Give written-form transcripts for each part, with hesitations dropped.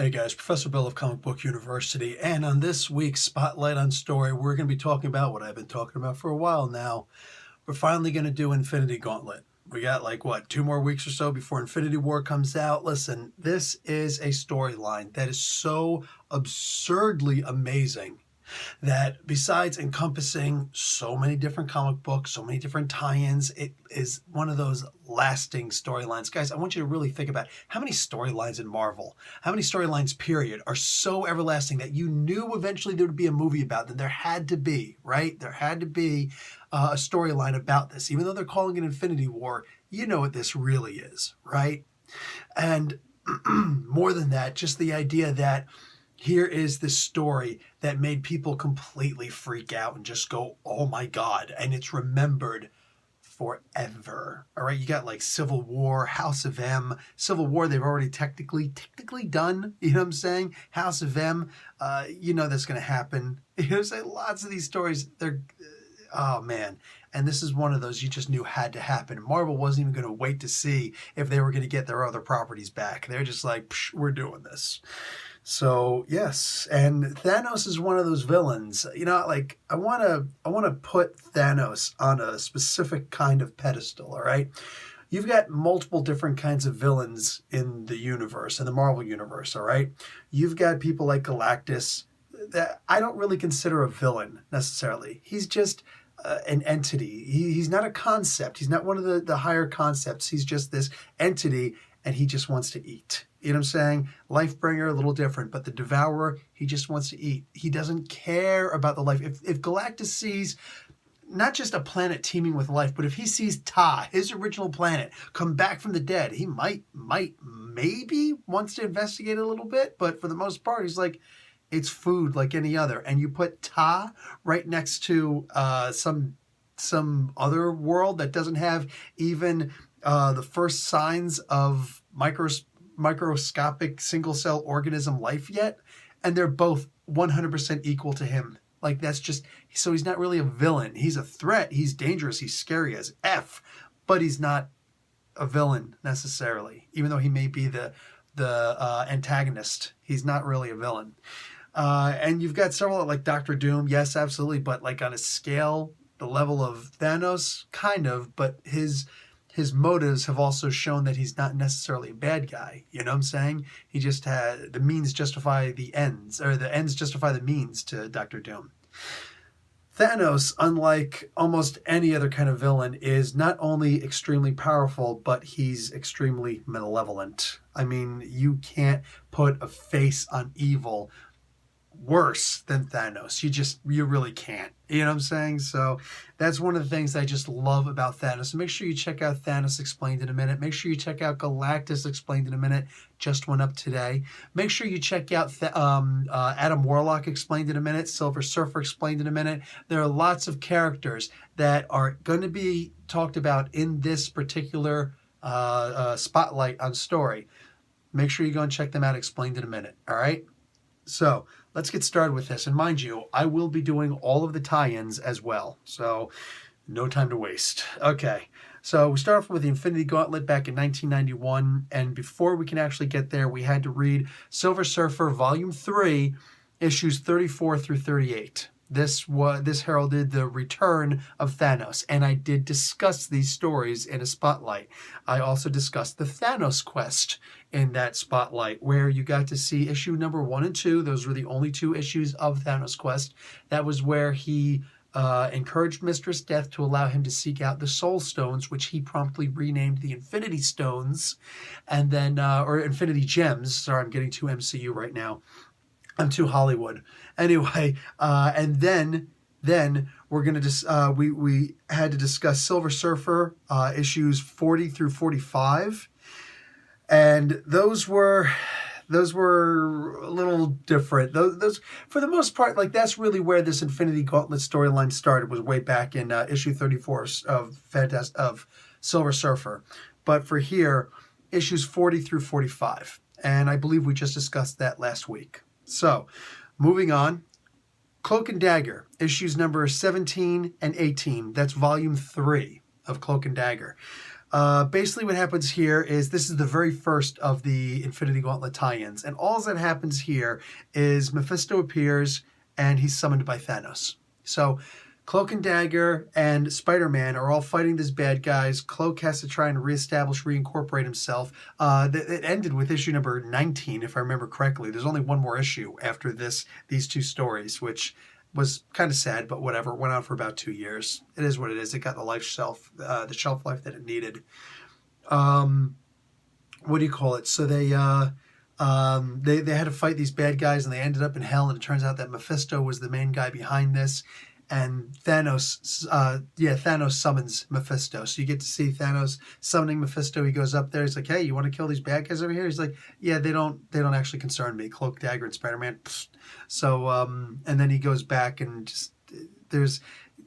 Hey guys, Professor Bill of Comic Book University, and on this week's Spotlight on Story, we're going to be talking about what I've been talking about for a while now. We're finally going to do Infinity Gauntlet. We got like, 2 more weeks or so before Infinity War comes out. Listen, this is a storyline that is so absurdly amazing that besides encompassing so many different comic books, so many different tie-ins, it is one of those lasting storylines. Guys, I want you to really think about how many storylines in Marvel, how many storylines, period, are so everlasting that you knew eventually there would be a movie about them. There had to be, right? There had to be a storyline about this. Even though they're calling it Infinity War, you know what this really is, right? And more than that, just the idea that here is this story that made people completely freak out and just go, oh my God. And it's remembered forever. All right. You got like Civil War, House of M. Civil War, they've already technically done. You know what I'm saying? House of M, you know that's going to happen. You know what I'm saying? Lots of these stories, oh man. And this is one of those you just knew had to happen. Marvel wasn't even going to wait to see if they were going to get their other properties back. They're just like, we're doing this. So yes, and Thanos is one of those villains. You know, like I want to put Thanos on a specific kind of pedestal, all right? You've got multiple different kinds of villains in the universe, in the Marvel universe, all right? You've got people like Galactus that I don't really consider a villain necessarily. He's just an entity. He's not a concept. He's not one of the higher concepts. He's just this entity, and he just wants to eat. You know what I'm saying? Lifebringer, a little different, but the Devourer, he just wants to eat. He doesn't care about the life. If Galactus sees not just a planet teeming with life, but if he sees Ta, his original planet, come back from the dead, he maybe wants to investigate a little bit, but for the most part, he's like, it's food like any other. And you put Ta right next to some other world that doesn't have even the first signs of microscopic single-cell organism life yet, and they're both 100% equal to him. Like, that's just, so he's not really a villain. He's a threat. He's dangerous. He's scary as F, but he's not a villain necessarily. Even though he may be the antagonist, he's not really a villain. And you've got several like Doctor Doom, yes, absolutely, but like on a scale, the level of Thanos, kind of, but his motives have also shown that he's not necessarily a bad guy. You know what I'm saying? He just had the means justify the ends, or the ends justify the means to Doctor Doom. Thanos, unlike almost any other kind of villain, is not only extremely powerful, but he's extremely malevolent. I mean, you can't put a face on evil worse than Thanos. You really can't. You know what I'm saying? So that's one of the things I just love about Thanos. So make sure you check out Thanos Explained in a Minute. Make sure you check out Galactus Explained in a Minute. Just went up today. Make sure you check out Adam Warlock Explained in a Minute. Silver Surfer Explained in a Minute. There are lots of characters that are going to be talked about in this particular spotlight on story. Make sure you go and check them out Explained in a Minute. All right? So let's get started with this. And mind you, I will be doing all of the tie-ins as well. So no time to waste. Okay. So we start off with the Infinity Gauntlet back in 1991. And before we can actually get there, we had to read Silver Surfer Volume 3, issues 34 through 38. This heralded the return of Thanos, and I did discuss these stories in a spotlight. I also discussed the Thanos quest in that spotlight, where you got to see issue number 1 and 2. Those were the only 2 issues of Thanos quest. That was where he encouraged Mistress Death to allow him to seek out the Soul Stones, which he promptly renamed the Infinity Stones, and then or Infinity Gems. Sorry, I'm getting too MCU right now. I'm too Hollywood. Anyway, and then we're going to we had to discuss Silver Surfer issues 40 through 45, and those were a little different. Those for the most part, like that's really where this Infinity Gauntlet storyline started, was way back in issue 34 of Silver Surfer. But for here, issues 40 through 45, and I believe we just discussed that last week. So, moving on, Cloak and Dagger, issues number 17 and 18. That's volume 3 of Cloak and Dagger. Basically what happens here is this is the very first of the Infinity Gauntlet tie-ins, and all that happens here is Mephisto appears and he's summoned by Thanos. So Cloak and Dagger and Spider-Man are all fighting these bad guys. Cloak has to try and reincorporate himself. It ended with issue number 19, if I remember correctly. There's only one more issue after these two stories, which was kind of sad, but whatever. It went on for about 2 years. It is what it is. It got the shelf life that it needed. What do you call it? So they had to fight these bad guys, and they ended up in hell. And it turns out that Mephisto was the main guy behind this. And Thanos summons Mephisto. So you get to see Thanos summoning Mephisto. He goes up there. He's like, "Hey, you want to kill these bad guys over here?" He's like, "Yeah, they don't actually concern me. Cloak, Dagger, and Spider-Man." So and then he goes back and just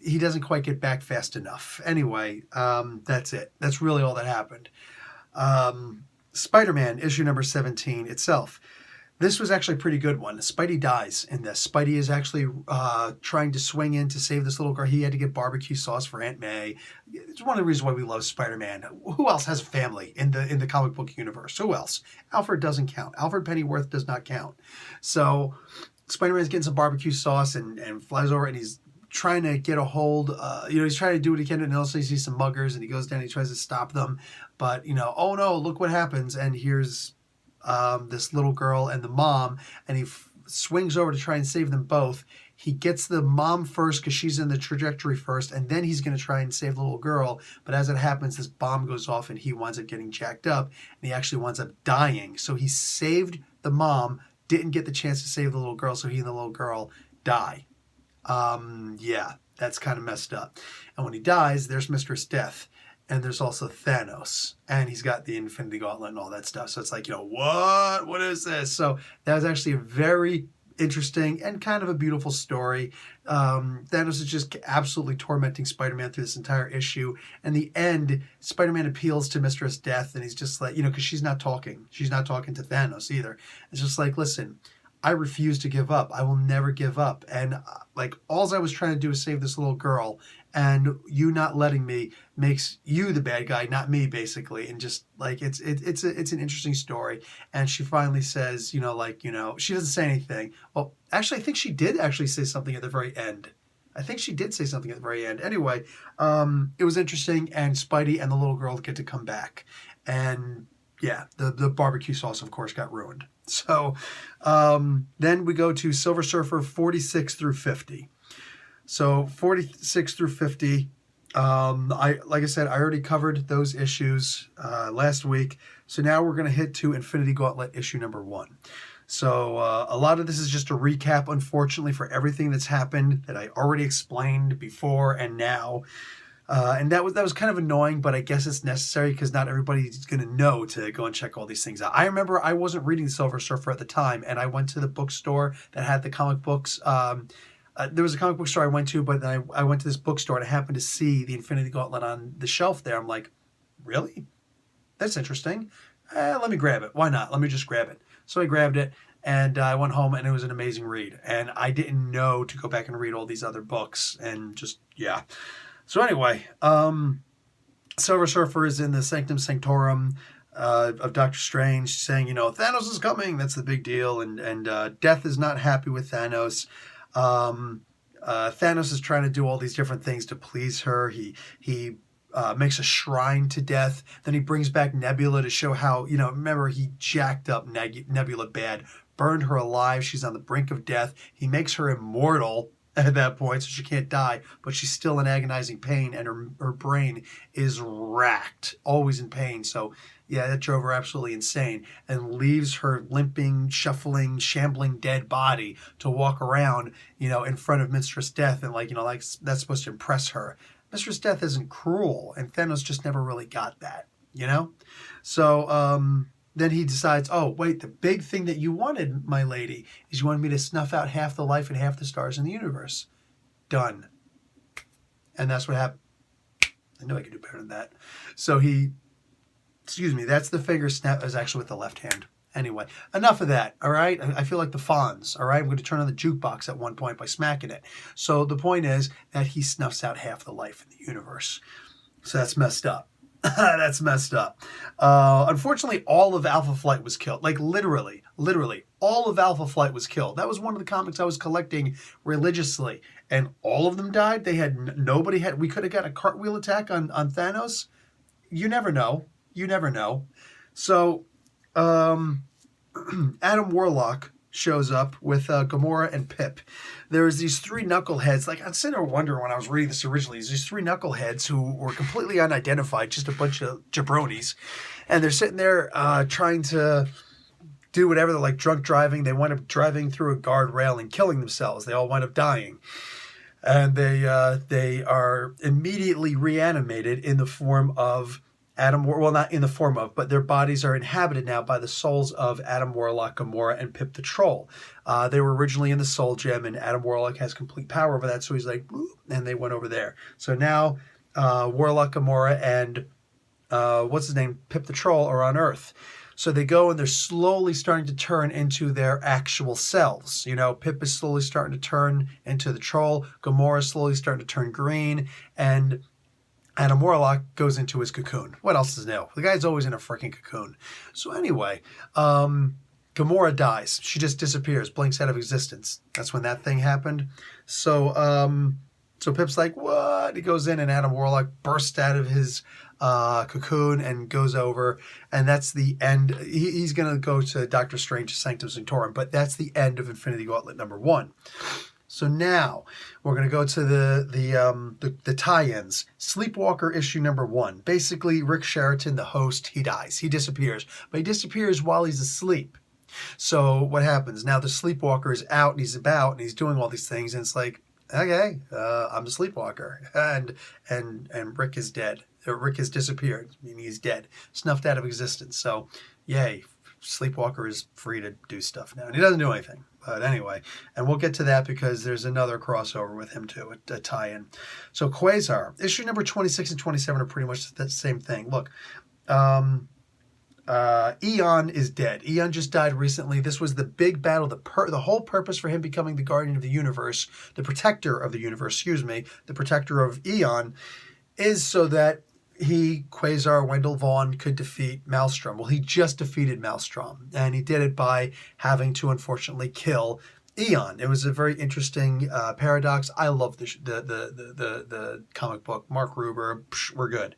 he doesn't quite get back fast enough. Anyway, that's it. That's really all that happened. Spider-Man issue number 17 itself. This was actually a pretty good one. Spidey dies in this. Spidey is actually trying to swing in to save this little girl. He had to get barbecue sauce for Aunt May. It's one of the reasons why we love Spider-Man. Who else has a family in the comic book universe? Who else? Alfred doesn't count. Alfred Pennyworth does not count. So Spider-Man's getting some barbecue sauce and flies over, and he's trying to get a hold. He's trying to do what he can, and also he sees some muggers, and he goes down and he tries to stop them. But, oh no, look what happens. And here's this little girl and the mom, and he swings over to try and save them both. He gets the mom first because she's in the trajectory first, and then he's going to try and save the little girl. But as it happens, this bomb goes off, and he winds up getting jacked up, and he actually winds up dying. So he saved the mom, didn't get the chance to save the little girl, so he and the little girl die. Yeah, that's kind of messed up. And when he dies, there's Mistress Death. And there's also Thanos, and he's got the Infinity Gauntlet and all that stuff. So it's like, what? What is this? So that was actually a very interesting and kind of a beautiful story. Thanos is just absolutely tormenting Spider-Man through this entire issue. And the end, Spider-Man appeals to Mistress Death, and he's just like, because she's not talking. She's not talking to Thanos either. It's just like, listen, I refuse to give up. I will never give up. And all I was trying to do is save this little girl, and you not letting me makes you the bad guy, not me, basically. And just it's an interesting story. And she finally says, she doesn't say anything. Well, actually, I think she did actually say something at the very end. Anyway, it was interesting, and Spidey and the little girl get to come back. And yeah, the barbecue sauce, of course, got ruined. So then we go to Silver Surfer 46 through 50. So 46 through 50, like I said, I already covered those issues last week. So now we're going to hit to Infinity Gauntlet issue number 1. So a lot of this is just a recap, unfortunately, for everything that's happened that I already explained before and now. And that was kind of annoying, but I guess it's necessary because not everybody's going to know to go and check all these things out. I remember I wasn't reading Silver Surfer at the time, and I went to the bookstore that had the comic books. There was a comic book store I went to, but then I went to this bookstore, and I happened to see the Infinity Gauntlet on the shelf there. I'm like, really? That's interesting. Let me grab it. Why not? Let me just grab it. So I grabbed it, and I went home, and it was an amazing read. And I didn't know to go back and read all these other books, and just, yeah. So anyway, Silver Surfer is in the Sanctum Sanctorum of Doctor Strange, saying, Thanos is coming. That's the big deal. And Death is not happy with Thanos. Thanos is trying to do all these different things to please her. He makes a shrine to Death. Then he brings back Nebula to show how, remember, he jacked up Nebula bad, burned her alive. She's on the brink of death. He makes her immortal at that point, so she can't die, but she's still in agonizing pain, and her brain is racked, always in pain. So yeah, that drove her absolutely insane, and leaves her limping, shuffling, shambling dead body to walk around, in front of Mistress Death, and that's supposed to impress her. Mistress Death isn't cruel, and Thanos just never really got that, So then he decides, oh, wait, the big thing that you wanted, my lady, is you wanted me to snuff out half the life and half the stars in the universe. Done. And that's what happened. I knew I could do better than that. So that's the finger snap, is actually with the left hand. Anyway, enough of that, all right? I feel like the Fonz, all right? I'm going to turn on the jukebox at one point by smacking it. So the point is that he snuffs out half the life in the universe. So that's messed up. That's messed up. Unfortunately, all of Alpha Flight was killed. Like literally, all of Alpha Flight was killed. That was one of the comics I was collecting religiously, and all of them died. They had nobody had. We could have got a cartwheel attack on Thanos. You never know. You never know. So, Adam Warlock shows up with Gamora and Pip. There's these three knuckleheads. Like, I'm sitting there wondering when I was reading this originally, these three knuckleheads who were completely unidentified, just a bunch of jabronis. And they're sitting there trying to do whatever. They're like drunk driving. They wind up driving through a guardrail and killing themselves. They all wind up dying. And they are immediately reanimated in the form of Adam, well, not in the form of, but their bodies are inhabited now by the souls of Adam Warlock, Gamora, and Pip the Troll. They were originally in the Soul Gem, and Adam Warlock has complete power over that, so he's like, and they went over there. So now Warlock, Gamora, and what's his name, Pip the Troll, are on Earth. So they go and they're slowly starting to turn into their actual selves. You know, Pip is slowly starting to turn into the Troll. Gamora is slowly starting to turn green, and Adam Warlock goes into his cocoon. What else is new? The guy's always in a freaking cocoon. So anyway, Gamora dies. She just disappears, blinks out of existence. That's when that thing happened. So Pip's like, what? He goes in, and Adam Warlock bursts out of his cocoon and goes over, and that's the end. He's going to go to Doctor Strange's Sanctum Sanctorum, but that's the end of Infinity Gauntlet #1. So now we're going to go to the tie-ins. Sleepwalker issue #1. Basically, Rick Sheraton, the host, he dies. He disappears. But he disappears while he's asleep. So what happens? Now the Sleepwalker is out and he's about and he's doing all these things. And it's like, okay, I'm a sleepwalker. And Rick is dead. Rick has disappeared. I mean, he's dead. Snuffed out of existence. So, yay. Sleepwalker is free to do stuff now. And he doesn't do anything. But anyway, and we'll get to that because there's another crossover with him too, a tie-in. So Quasar, issue number 26 and 27 are pretty much the same thing. Look, Eon is dead. Eon just died recently. This was the big battle. The whole purpose for him becoming the guardian of the universe, the protector of the universe, the protector of Eon, is so that Quasar, Wendell Vaughn, could defeat Maelstrom. Well, he just defeated Maelstrom, and he did it by having to, unfortunately, kill Eon. It was a very interesting paradox. I love the comic book. Mark Ruber, we're good.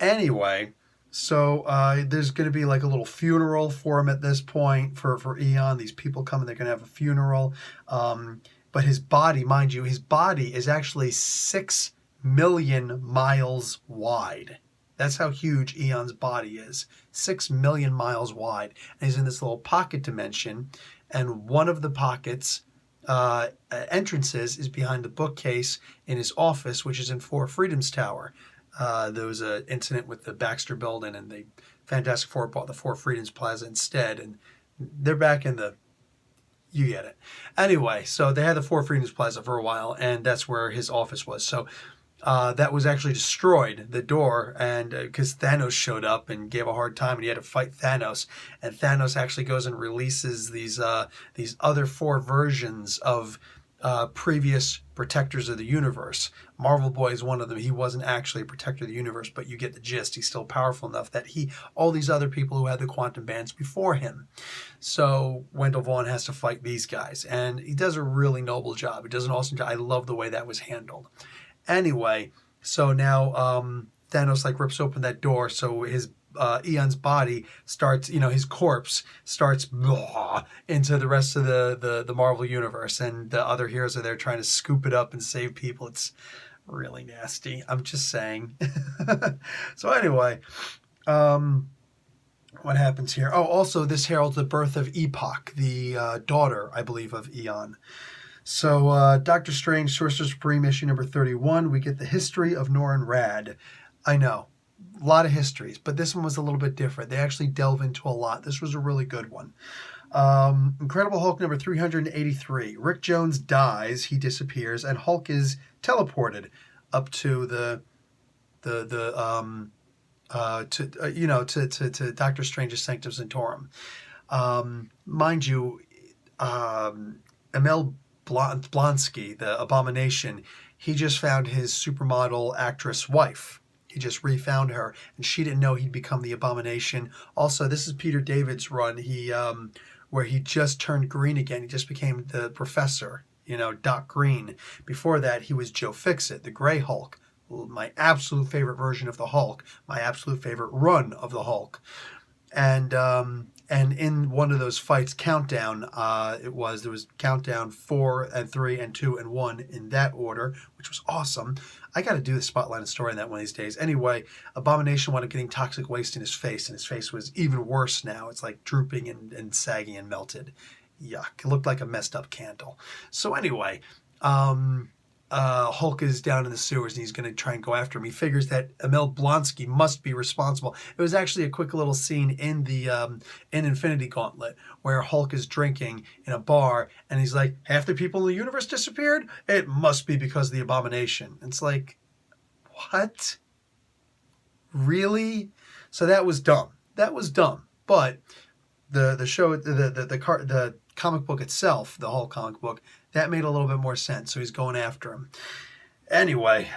Anyway, so there's going to be like a little funeral for him at this point for Eon. These people come and they're going to have a funeral. But his body, mind you, his body is actually 6 million miles wide. That's how huge Eon's body is. 6 million miles wide. And he's in this little pocket dimension. And one of the pockets entrances is behind the bookcase in his office, which is in Four Freedoms Tower. There was an incident with the Baxter Building, and the Fantastic Four bought the Four Freedoms Plaza instead. And they're back in the... You get it. Anyway, so they had the Four Freedoms Plaza for a while, and that's where his office was. So that was actually destroyed, the door, and because Thanos showed up and gave a hard time, and he had to fight Thanos. And Thanos actually goes and releases these other 4 versions of previous protectors of the universe. Marvel Boy is one of them. He wasn't actually a protector of the universe, but you get the gist. He's still powerful enough that all these other people who had the quantum bands before him. So Wendell Vaughn has to fight these guys, and he does a really noble job. He does an awesome job. I love the way that was handled. Anyway, so now Thanos rips open that door, so his Eon's body starts, his corpse starts into the rest of the Marvel universe, and the other heroes are there trying to scoop it up and save people. It's really nasty. I'm just saying. So anyway, what happens here? Oh, also this heralds the birth of Epoch, the daughter, I believe, of Eon. So Doctor Strange, Sorcerer Supreme, issue number 31, we get the history of Norrin Radd. I know, a lot of histories, but this one was a little bit different. They actually delve into a lot. This was a really good one. Incredible Hulk number 383. Rick Jones dies, he disappears, and Hulk is teleported up to to Doctor Strange's Sanctum Sanctorum. Mind you, Emil Blonsky, the Abomination, he just found his supermodel actress wife. He just refound her, and she didn't know he'd become the Abomination. Also, this is Peter David's run. Where he just turned green again. He just became the Professor, Doc Green. Before that, he was Joe Fixit, the Gray Hulk, my absolute favorite version of the Hulk, my absolute favorite run of the Hulk. And in one of those fights, Countdown, there was Countdown 4 and 3 and 2 and 1 in that order, which was awesome. I got to do the spotlight and story on that one of these days. Anyway, Abomination wound up getting toxic waste in his face, and his face was even worse now. It's like drooping and sagging and melted. Yuck. It looked like a messed up candle. So anyway, Hulk is down in the sewers and he's going to try and go after him. He figures that Emil Blonsky must be responsible. It was actually a quick little scene in the in Infinity Gauntlet where Hulk is drinking in a bar and he's like, half the people in the universe disappeared? It must be because of the Abomination. It's like, what? Really? So that was dumb. That was dumb. But the show, the comic book itself, the Hulk comic book, that made a little bit more sense. So he's going after him. Anyway,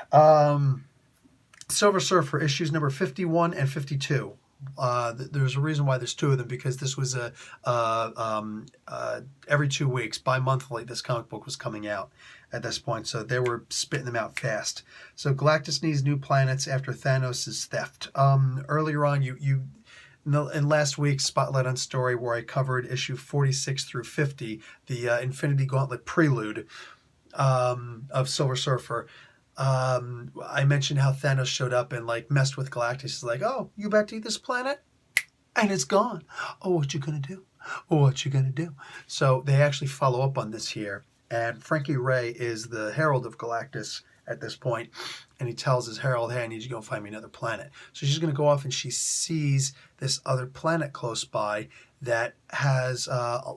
Silver Surfer issues number 51 and 52. There's a reason why there's two of them, because this was every 2 weeks, bi-monthly, this comic book was coming out at this point. So they were spitting them out fast. So Galactus needs new planets after Thanos' theft. Earlier on, in last week's Spotlight on Story, where I covered issue 46 through 50, the Infinity Gauntlet Prelude of Silver Surfer, I mentioned how Thanos showed up and messed with Galactus. He's like, oh, you about to eat this planet? And it's gone. Oh, what you gonna do? Oh, what you gonna do? So they actually follow up on this here. And Frankie Ray is the herald of Galactus at this point, and he tells his herald, hey, I need you to go find me another planet. So she's going to go off and she sees this other planet close by that has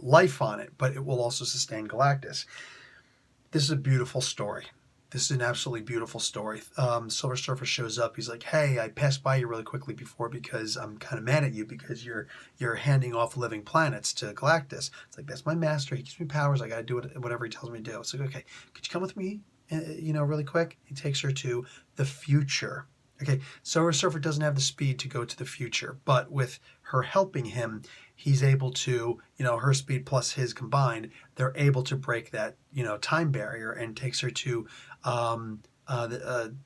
life on it, but it will also sustain Galactus. This is a beautiful story. This is an absolutely beautiful story. Silver Surfer shows up. He's like, hey, I passed by you really quickly before because I'm kind of mad at you because you're handing off living planets to Galactus. It's like, that's my master. He gives me powers. I got to do whatever he tells me to do. It's like, okay, could you come with me? Really quick. He takes her to the future. Okay, Silver Surfer doesn't have the speed to go to the future, but with her helping him, he's able to, her speed plus his combined, they're able to break that, time barrier, and takes her to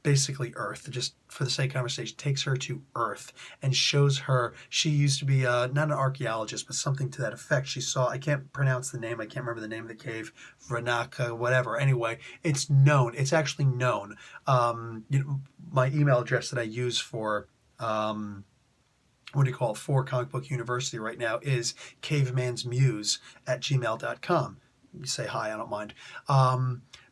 basically Earth. Just for the sake of conversation, takes her to Earth and shows her, she used to be not an archaeologist, but something to that effect. She saw, I can't pronounce the name, I can't remember the name of the cave, Vranaka, whatever. Anyway, it's known, it's actually known. My email address that I use for for Comic Book University right now is cavemansmuse@gmail.com. You say hi, I don't mind.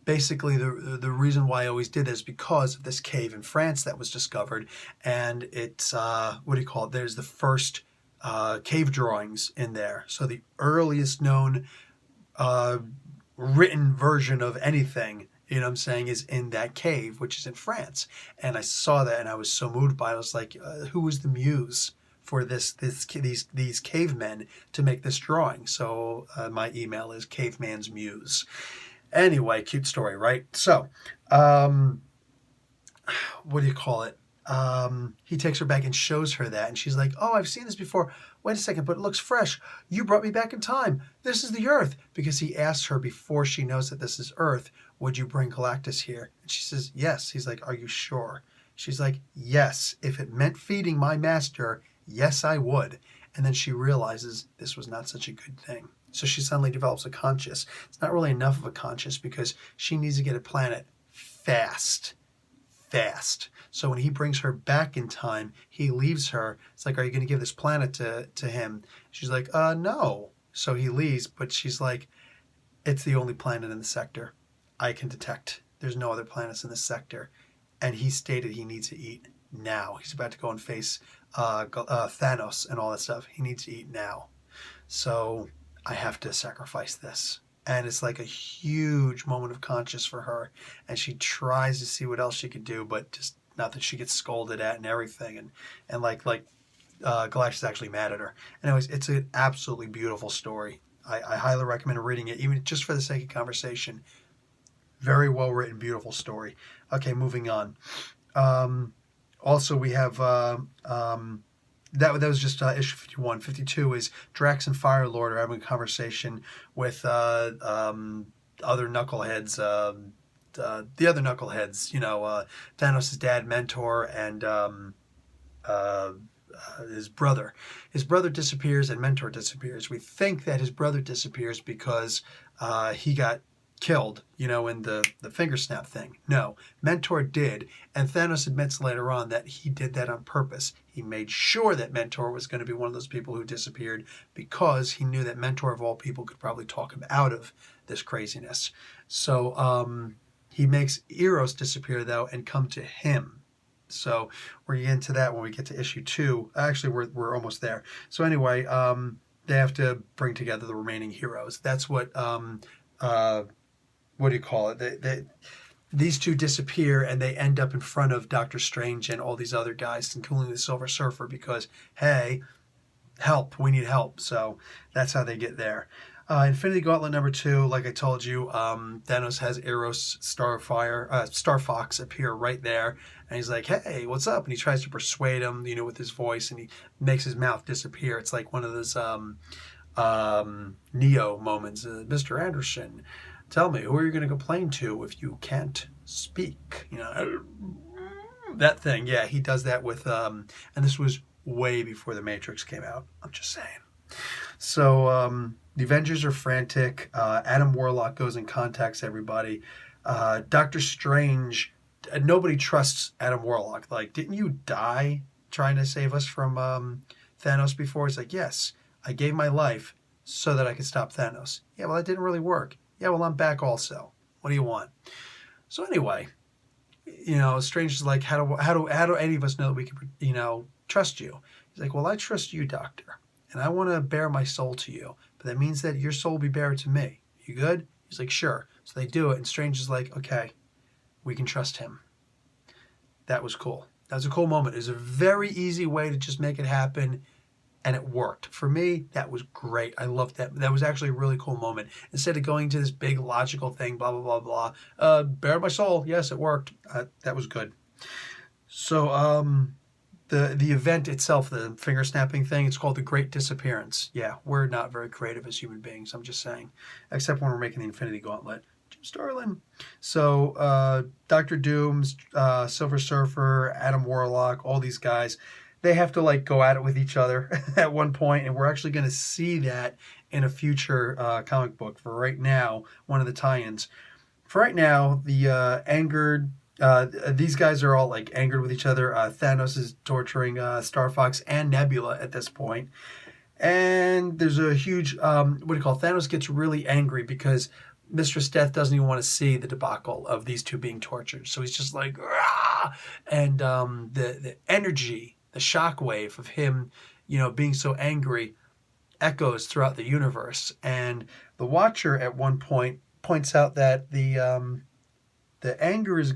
Basically, the reason why I always did this is because of this cave in France that was discovered, and it's there's the first cave drawings in there. So the earliest known written version of anything, is in that cave, which is in France. And I saw that and I was so moved by it. I was like, who was the muse for these cavemen to make this drawing? So my email is cavemansmuse. Anyway, cute story, right? So, he takes her back and shows her that, and she's like, oh, I've seen this before. Wait a second, but it looks fresh. You brought me back in time. This is the Earth. Because he asks her before she knows that this is Earth, would you bring Galactus here? And she says, yes. He's like, are you sure? She's like, yes. If it meant feeding my master, yes, I would. And then she realizes this was not such a good thing. So she suddenly develops a conscience. It's not really enough of a conscience because she needs to get a planet fast. So when he brings her back in time, he leaves her. It's like, are you going to give this planet to him? She's like, no. So he leaves, but she's like, it's the only planet in the sector I can detect. There's no other planets in this sector. And he stated he needs to eat now. He's about to go and face Thanos and all that stuff. He needs to eat now. So I have to sacrifice this. And it's like a huge moment of conscience for her. And she tries to see what else she could do, but just not that she gets scolded at and everything. And Galactus is actually mad at her. Anyways, it's an absolutely beautiful story. I highly recommend reading it, even just for the sake of conversation. Very well written, beautiful story. Okay, moving on. Also, we have that was just issue 51. 52 is Drax and Firelord are having a conversation with other knuckleheads. The other knuckleheads, Thanos' dad, Mentor, and his brother. His brother disappears and Mentor disappears. We think that his brother disappears because he got killed, in the finger snap thing. No, Mentor did, and Thanos admits later on that he did that on purpose. He made sure that Mentor was going to be one of those people who disappeared because he knew that Mentor, of all people, could probably talk him out of this craziness. So he makes Eros disappear, though, and come to him. So we're going to get into that when we get to issue 2. Actually, we're almost there. So anyway, they have to bring together the remaining heroes. That's what do you call it? These two disappear and they end up in front of Doctor Strange and all these other guys, including the Silver Surfer, because, hey, help, we need help. So that's how they get there. Infinity Gauntlet number 2, like I told you, Thanos has Eros, Star Fox appear right there, and he's like, hey, what's up? And he tries to persuade him, with his voice, and he makes his mouth disappear. It's like one of those Neo moments. Mr. Anderson, tell me, who are you going to complain to if you can't speak? That thing. Yeah, he does that with, and this was way before The Matrix came out. I'm just saying. So the Avengers are frantic. Adam Warlock goes and contacts everybody. Doctor Strange, nobody trusts Adam Warlock. Like, didn't you die trying to save us from Thanos before? He's like, yes, I gave my life so that I could stop Thanos. Yeah, well, that didn't really work. Yeah, well, I'm back also. What do you want? So anyway, Strange is like, how do any of us know that we can, trust you? He's like, well, I trust you, Doctor, and I want to bear my soul to you, but that means that your soul will be bared to me. You good? He's like, sure. So they do it, and Strange is like, okay, we can trust him. That was cool. That was a cool moment. It was a very easy way to just make it happen, and it worked. For me, that was great. I loved that. That was actually a really cool moment. Instead of going to this big logical thing, blah, blah, blah, blah, bare my soul. Yes, it worked. That was good. So the event itself, the finger snapping thing, it's called the Great Disappearance. Yeah, we're not very creative as human beings, I'm just saying. Except when we're making the Infinity Gauntlet. Jim Starlin. So Doctor Doom, Silver Surfer, Adam Warlock, all these guys, they have to go at it with each other at one point, and we're actually going to see that in a future comic book. For right now, one of the tie-ins. For right now, the angered, these guys are all angered with each other. Thanos is torturing Star Fox and Nebula at this point. And there's a huge, Thanos gets really angry because Mistress Death doesn't even want to see the debacle of these two being tortured. So he's just like, rah! And the energy, the shockwave of him, being so angry echoes throughout the universe. And the Watcher at one point points out that the anger is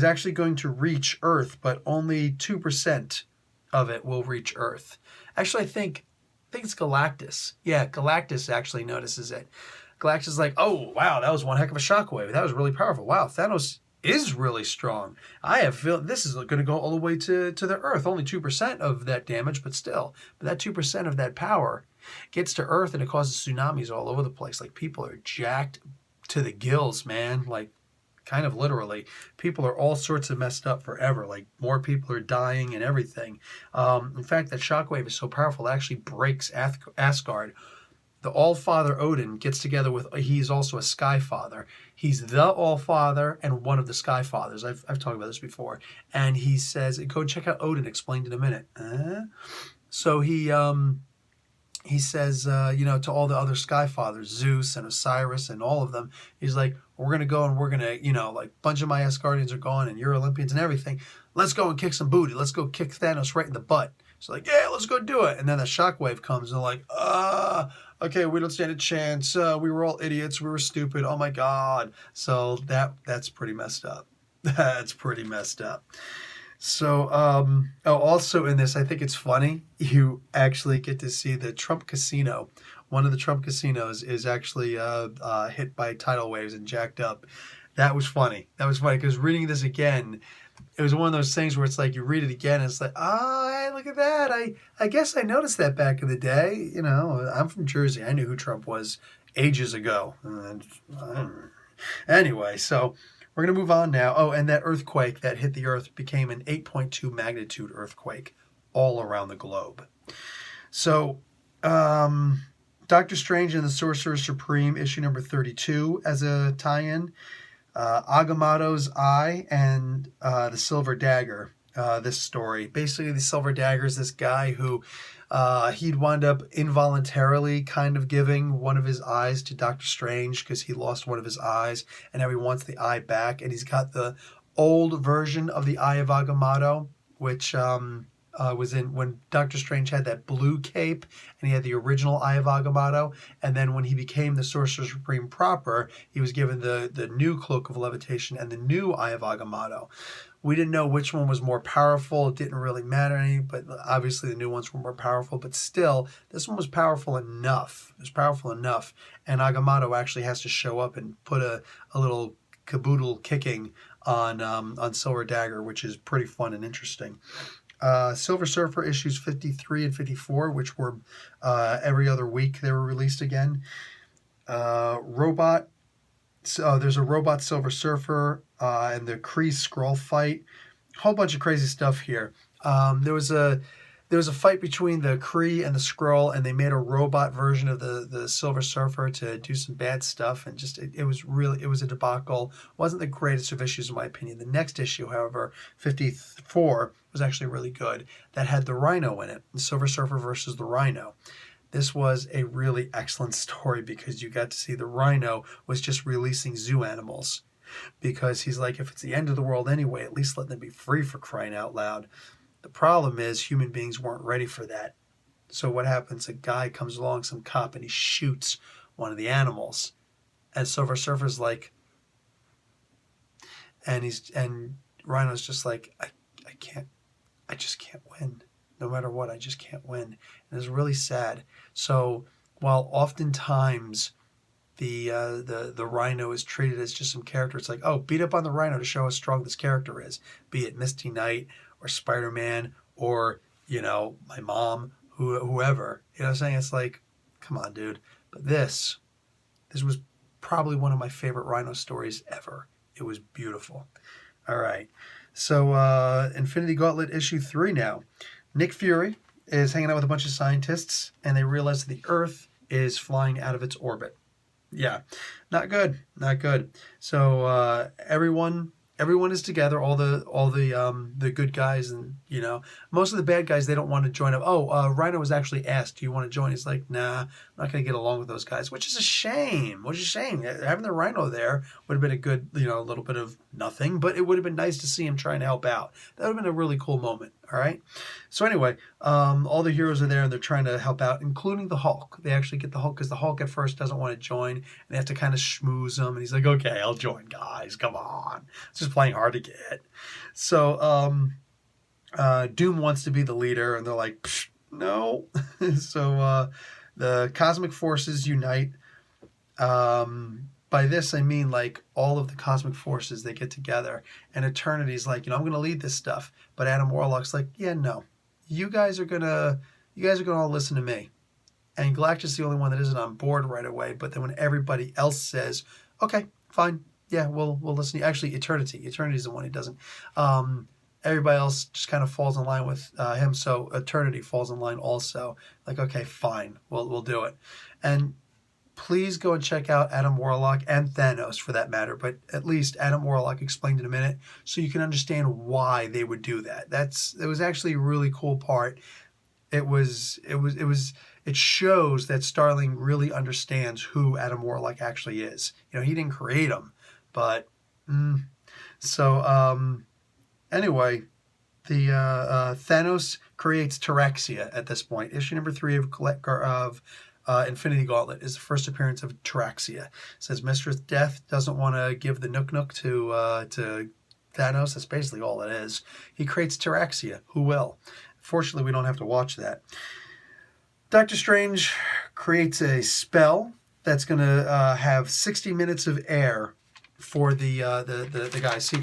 actually going to reach Earth, but only 2% of it will reach Earth. Actually, I think it's Galactus. Yeah, Galactus actually notices it. Galactus is like, oh, wow, that was one heck of a shockwave. That was really powerful. Wow, Thanos is really strong. I have feel this is going to go all the way to the Earth. Only 2% of that damage, but still. But that 2% of that power gets to Earth and it causes tsunamis all over the place. People are jacked to the gills, man. Kind of literally. People are all sorts of messed up forever. More people are dying and everything. In fact, that shockwave is so powerful it actually breaks Asgard. The All-Father Odin gets together with, he's also a Sky Father. He's the All-Father and one of the Sky Fathers. I've talked about this before. And he says, go check out Odin, explained in a minute. So he says, to all the other Sky Fathers, Zeus and Osiris and all of them, he's like, we're going to go and we're going to, bunch of my Asgardians are gone and you're Olympians and everything. Let's go and kick some booty. Let's go kick Thanos right in the butt. So yeah, let's go do it. And then the shockwave comes and okay, we don't stand a chance. We were all idiots. We were stupid. Oh my God. So that's pretty messed up. That's pretty messed up. So, also in this, I think it's funny, you actually get to see the Trump Casino. One of the Trump casinos is actually hit by tidal waves and jacked up. That was funny. That was funny because reading this again, it was one of those things where it's like you read it again, and it's like, oh, hey, look at that. I guess I noticed that back in the day. You know, I'm from Jersey. I knew who Trump was ages ago. And, anyway, so we're going to move on now. Oh, and that earthquake that hit the Earth became an 8.2 magnitude earthquake all around the globe. So, Doctor Strange and the Sorcerer Supreme, issue number 32 as a tie-in. Agamotto's Eye and the Silver Dagger, this story. Basically, the Silver Dagger is this guy who he'd wound up involuntarily kind of giving one of his eyes to Doctor Strange because he lost one of his eyes, and now he wants the eye back, and he's got the old version of the Eye of Agamotto, which was in when Doctor Strange had that blue cape, and he had the original Eye of Agamotto, and then when he became the Sorcerer Supreme proper, he was given the new Cloak of Levitation and the new Eye of Agamotto. We didn't know which one was more powerful. It didn't really matter any, but obviously the new ones were more powerful, but still, this one was powerful enough. It was powerful enough, and Agamotto actually has to show up and put a little caboodle kicking on Silver Dagger, which is pretty fun and interesting. Silver Surfer issues 53 and 54, which were every other week they were released again. There's a robot Silver Surfer and the Kree Skrull fight. A whole bunch of crazy stuff here. There was a fight between the Kree and the Skrull, and they made a robot version of the Silver Surfer to do some bad stuff, and just it was a debacle. Wasn't the greatest of issues in my opinion. The next issue, however, 54, was actually really good. That had the Rhino in it, the Silver Surfer versus the Rhino. This was a really excellent story because you got to see the Rhino was just releasing zoo animals, because he's like, if it's the end of the world anyway, at least let them be free, for crying out loud. The problem is human beings weren't ready for that. So what happens? A guy comes along, some cop, and he shoots one of the animals. And Silver Surfer's like, and Rhino's just like, I just can't win. No matter what, I just can't win. And it's really sad. So while oftentimes the Rhino is treated as just some character, it's like, oh, beat up on the Rhino to show how strong this character is. Be it Misty Knight or Spider-Man or, my mom, whoever. You know what I'm saying? It's like, come on, dude. But this was probably one of my favorite Rhino stories ever. It was beautiful. All right. So Infinity Gauntlet issue 3 now. Nick Fury is hanging out with a bunch of scientists, and they realize that the Earth is flying out of its orbit. Yeah, not good. So everyone is together. All the good guys, and most of the bad guys, they don't want to join up. Rhino was actually asked, "Do you want to join?" He's like, "Nah, I'm not going to get along with those guys," which is a shame. Having the Rhino there would have been a good, little bit of nothing, but it would have been nice to see him trying to help out. That would have been a really cool moment. All right. So anyway, all the heroes are there and they're trying to help out, including the Hulk. They actually get the Hulk because the Hulk at first doesn't want to join, and they have to kind of schmooze him. And he's like, "Okay, I'll join, guys. Come on." It's just playing hard to get. So Doom wants to be the leader, and they're like, no. So the cosmic forces unite. By this, I mean like all of the cosmic forces, they get together, and Eternity's like, I'm going to lead this stuff. But Adam Warlock's like, yeah, no, you guys are gonna all listen to me. And Galactus is the only one that isn't on board right away. But then when everybody else says, okay, fine, yeah, we'll listen to you. Actually, Eternity's the one who doesn't. Everybody else just kind of falls in line with him. So Eternity falls in line also. Like, okay, fine, we'll do it. And please go and check out Adam Warlock and Thanos for that matter, but at least Adam Warlock explained in a minute so you can understand why they would do that. It was actually a really cool part. It shows that Starling really understands who Adam Warlock actually is. He didn't create him, but anyway, the Thanos creates Terraxia at this point. Issue number 3 of Infinity Gauntlet is the first appearance of Terraxia. It says Mistress Death doesn't want to give the Nook to Thanos. That's basically all it is. He creates Terraxia. Who will? Fortunately, we don't have to watch that. Doctor Strange creates a spell that's going to have 60 minutes of air for the guys. See,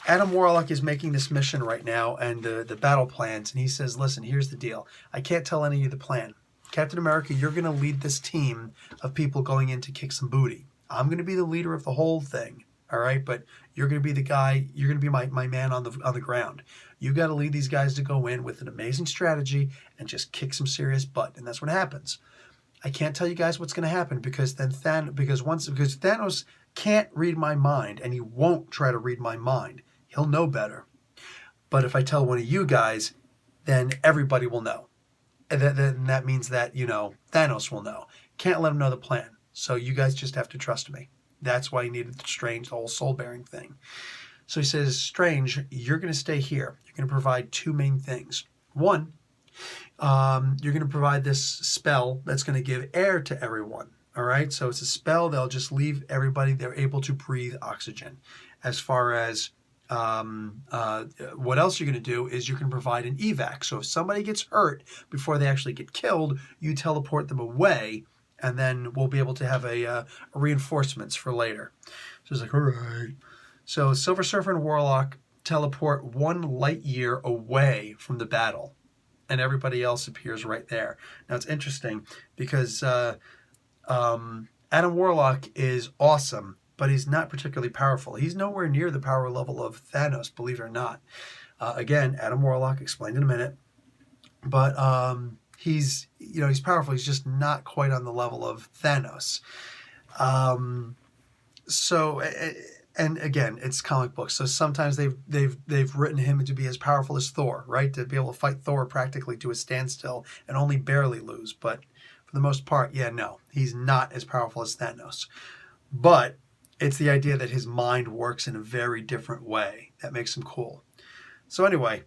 Adam Warlock is making this mission right now and the battle plans, and he says, listen, here's the deal. I can't tell any of you the plan. Captain America, you're going to lead this team of people going in to kick some booty. I'm going to be the leader of the whole thing, all right? But you're going to be the guy, you're going to be my man on the ground. You got to lead these guys to go in with an amazing strategy and just kick some serious butt, and that's what happens. I can't tell you guys what's going to happen because Thanos can't read my mind, and he won't try to read my mind. He'll know better. But if I tell one of you guys, then everybody will know. And then that means that, Thanos will know. Can't let him know the plan. So you guys just have to trust me. That's why he needed Strange, the whole soul-bearing thing. So he says, Strange, you're going to stay here. You're going to provide two main things. One, you're going to provide this spell that's going to give air to everyone. All right? So it's a spell. They'll just leave everybody. They're able to breathe oxygen. As far as what else you're going to do is you can provide an evac. So if somebody gets hurt before they actually get killed, you teleport them away, and then we'll be able to have a reinforcements for later. So it's like, all right. So Silver Surfer and Warlock teleport 1 light year away from the battle, and everybody else appears right there. Now it's interesting because Adam Warlock is awesome, but he's not particularly powerful. He's nowhere near the power level of Thanos, believe it or not. Again, Adam Warlock, explained in a minute. But he's powerful. He's just not quite on the level of Thanos. And again, it's comic books. So sometimes they've written him to be as powerful as Thor, right? To be able to fight Thor practically to a standstill and only barely lose. But for the most part, no, he's not as powerful as Thanos. But it's the idea that his mind works in a very different way that makes him cool. So anyway,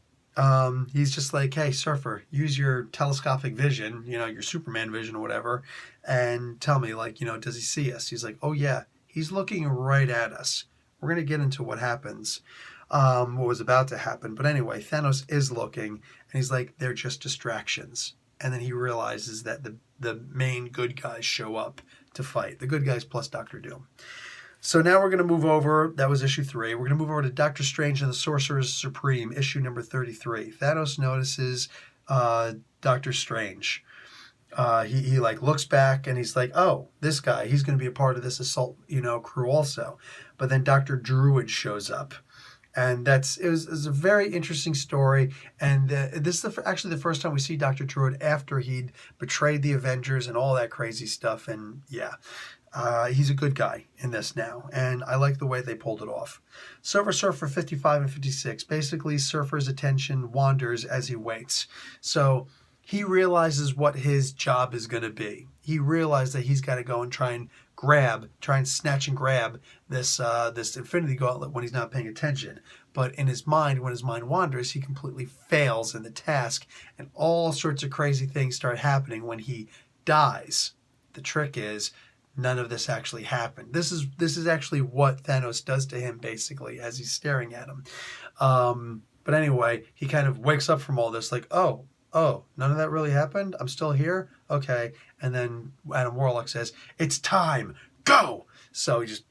he's just like, hey, Surfer, use your telescopic vision, your Superman vision or whatever, and tell me, does he see us? He's like, oh yeah, he's looking right at us. We're going to get into what happens, what was about to happen. But anyway, Thanos is looking, and he's like, they're just distractions. And then he realizes that the main good guys show up to fight. The good guys plus Doctor Doom. So now we're going to move over. That was issue 3. We're going to move over to Doctor Strange and the Sorcerer Supreme, issue number 33. Thanos notices Doctor Strange. He looks back and he's like, oh, this guy, he's going to be a part of this assault, crew also. But then Dr. Druid shows up. And it was a very interesting story. And this is actually the first time we see Dr. Druid after he'd betrayed the Avengers and all that crazy stuff. And he's a good guy in this now, and I like the way they pulled it off. Silver Surfer 55 and 56. Basically, Surfer's attention wanders as he waits. So he realizes what his job is going to be. He realized that he's got to go and try and snatch and grab this Infinity Gauntlet when he's not paying attention. But in his mind, when his mind wanders, he completely fails in the task, and all sorts of crazy things start happening when he dies. The trick is, none of this actually happened. This is actually what Thanos does to him, basically, as he's staring at him. But anyway, he kind of wakes up from all this, like, oh, none of that really happened? I'm still here? Okay. And then Adam Warlock says, it's time, go! So he just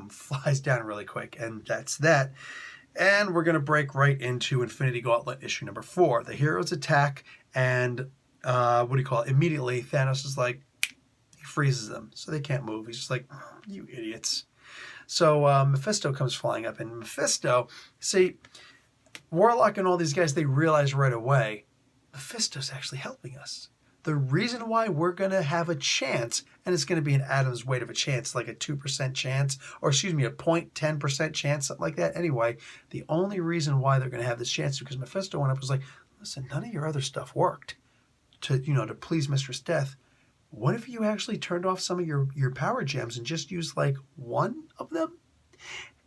flies down really quick, and that's that. And we're going to break right into Infinity Gauntlet issue number 4. The heroes attack, and immediately Thanos is like, freezes them, so they can't move. He's just like, you idiots. So Mephisto comes flying up, and Mephisto, see, Warlock and all these guys, they realize right away, Mephisto's actually helping us. The reason why we're going to have a chance, and it's going to be an atom's weight of a chance, like a 2% chance, or a 0.10% chance, something like that. Anyway, the only reason why they're going to have this chance is because Mephisto went up and was like, listen, none of your other stuff worked to please Mistress Death. What if you actually turned off some of your power gems and just used one of them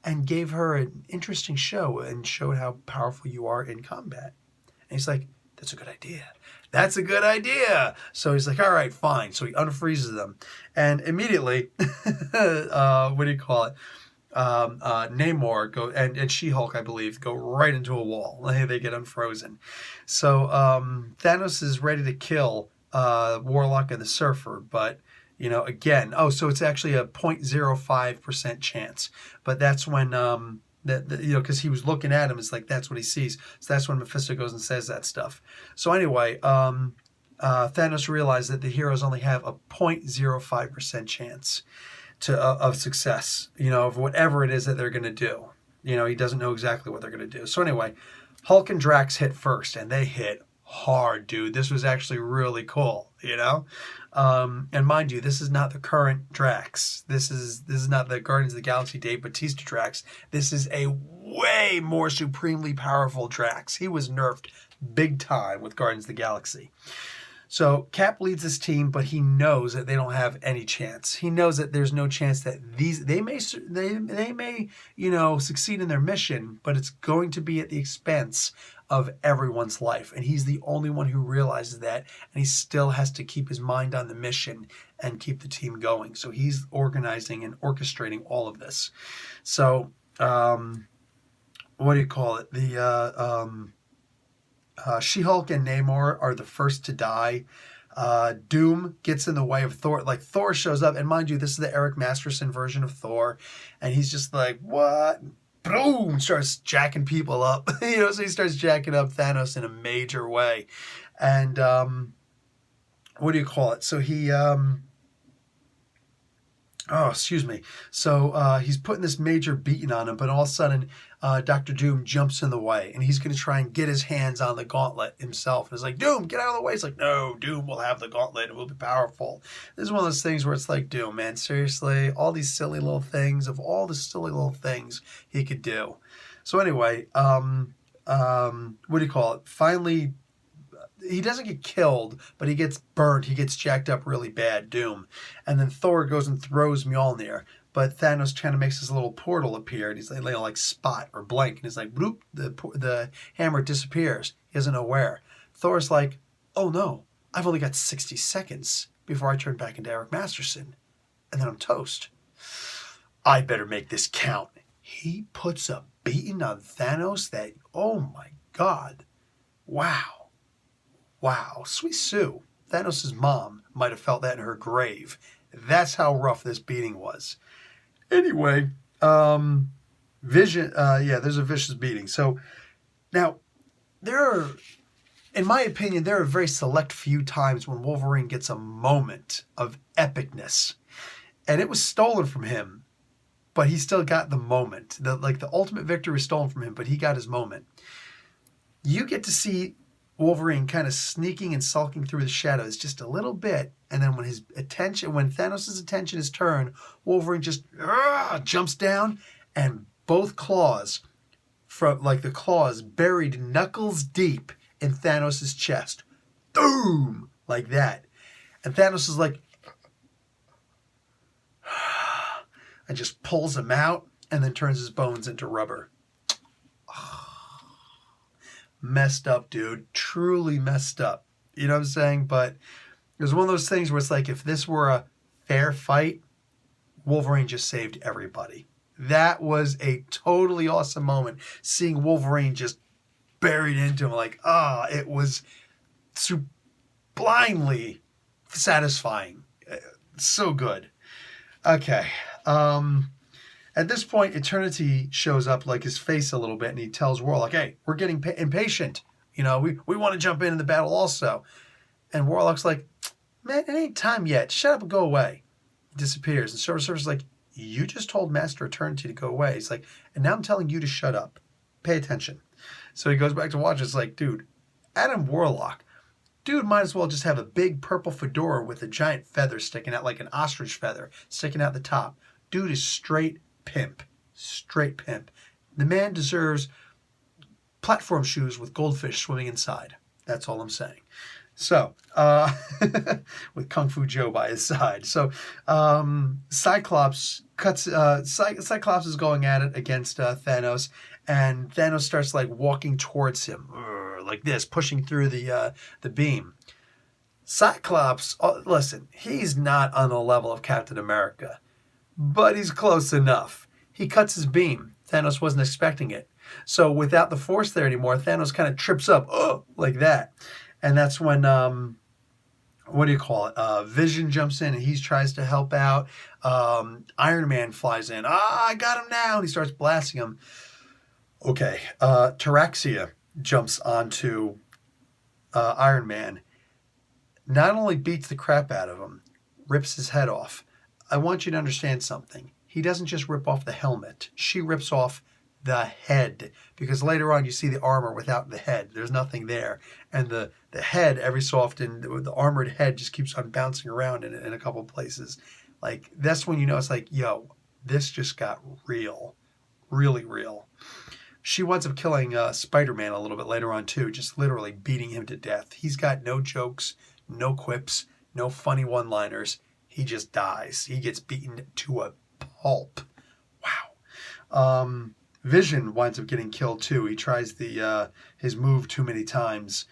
and gave her an interesting show and showed how powerful you are in combat? And he's like, that's a good idea. That's a good idea. So he's like, all right, fine. So he unfreezes them. And immediately, Namor and She-Hulk, I believe, go right into a wall. They get unfrozen. So Thanos is ready to kill Warlock and the Surfer, but again, so it's actually a 0.05% chance. But that's when because he was looking at him. It's like that's what he sees. So that's when Mephisto goes and says that stuff. So anyway, Thanos realized that the heroes only have a 0.05% chance of success, of whatever it is that they're going to do. He doesn't know exactly what they're going to do. So anyway, Hulk and Drax hit first, and they hit hard, dude. This was actually really cool, and mind you, this is not the current Drax. This is not the Guardians of the Galaxy Dave Bautista Drax. This is a way more supremely powerful Drax. He was nerfed big time with Guardians of the Galaxy. So Cap leads this team, but he knows that they don't have any chance. He knows that there's no chance that they may succeed in their mission, but it's going to be at the expense of everyone's life. And he's the only one who realizes that, and he still has to keep his mind on the mission and keep the team going. So he's organizing and orchestrating all of this. So what do you call it? She-Hulk and Namor are the first to die. Doom gets in the way of Thor. Like, Thor shows up, and mind you, this is the Eric Masterson version of Thor, and he's just like, what? Boom! Starts jacking people up. So he starts jacking up Thanos in a major way. And, what do you call it? So he, So he's putting this major beating on him, but all of a sudden, Dr. Doom jumps in the way, and he's going to try and get his hands on the gauntlet himself. And it's like, Doom, get out of the way. It's like, no, Doom will have the gauntlet. It will be powerful. This is one of those things where it's like, Doom, man, seriously, all the silly little things he could do. So anyway, what do you call it? Finally, he doesn't get killed, but he gets burnt. He gets jacked up really bad, Doom. And then Thor goes and throws Mjolnir. But Thanos kind of makes this little portal appear. And he's like spot or blank. And he's like, bloop, the hammer disappears. He doesn't know where. Thor's like, oh no, I've only got 60 seconds before I turn back into Eric Masterson. And then I'm toast. I better make this count. He puts a beating on Thanos that, oh my God. Wow. Sweet Sue, Thanos' mom, might have felt that in her grave. That's how rough this beating was. Anyway, Vision, there's a vicious beating. So now, in my opinion, there are very select few times when Wolverine gets a moment of epicness. And it was stolen from him, but he still got the moment. The ultimate victory was stolen from him, but he got his moment. You get to see Wolverine kind of sneaking and sulking through the shadows just a little bit, and then when Thanos' attention is turned, Wolverine just jumps down, and both claws, the claws buried knuckles deep in Thanos' chest. Boom! Like that. And Thanos is like, and just pulls him out, and then turns his bones into rubber. Messed up, dude. Truly messed up. You know what I'm saying? But it was one of those things where it's like, if this were a fair fight, Wolverine just saved everybody. That was a totally awesome moment. Seeing Wolverine just buried into him, it was blindly satisfying. So good. Okay. At this point, Eternity shows up, his face a little bit, and he tells Warlock, hey, we're getting impatient. We want to jump in the battle also. And Warlock's like, man, it ain't time yet. Shut up and go away. He disappears. And Silver Surfer's like, you just told Master Eternity to go away. He's like, and now I'm telling you to shut up. Pay attention. So he goes back to watch. It's like, dude, Adam Warlock, dude might as well just have a big purple fedora with a giant feather sticking out, like an ostrich feather, sticking out the top. Dude is straight pimp. The man deserves platform shoes with goldfish swimming inside. That's all I'm saying. So, with Kung Fu Joe by his side. So, Cyclops is going at it against Thanos, and Thanos starts walking towards him like this, pushing through the beam. Cyclops, listen, he's not on the level of Captain America, but he's close enough. He cuts his beam. Thanos wasn't expecting it. So without the Force there anymore, Thanos kind of trips up, like that. And that's when, Vision jumps in and he tries to help out. Iron Man flies in. I got him now. And he starts blasting him. Okay, Taraxia jumps onto Iron Man, not only beats the crap out of him, rips his head off. I want you to understand something. He doesn't just rip off the helmet. She rips off the head, because later on you see the armor without the head. There's nothing there. And the head, every so often, the armored head just keeps on bouncing around in a couple places. Like, that's when you know it's like, yo, this just got real. Really real. She winds up killing Spider-Man a little bit later on too, just literally beating him to death. He's got no jokes, no quips, no funny one-liners. He just dies. He gets beaten to a pulp. Wow. Vision winds up getting killed too. He tries his move too many times.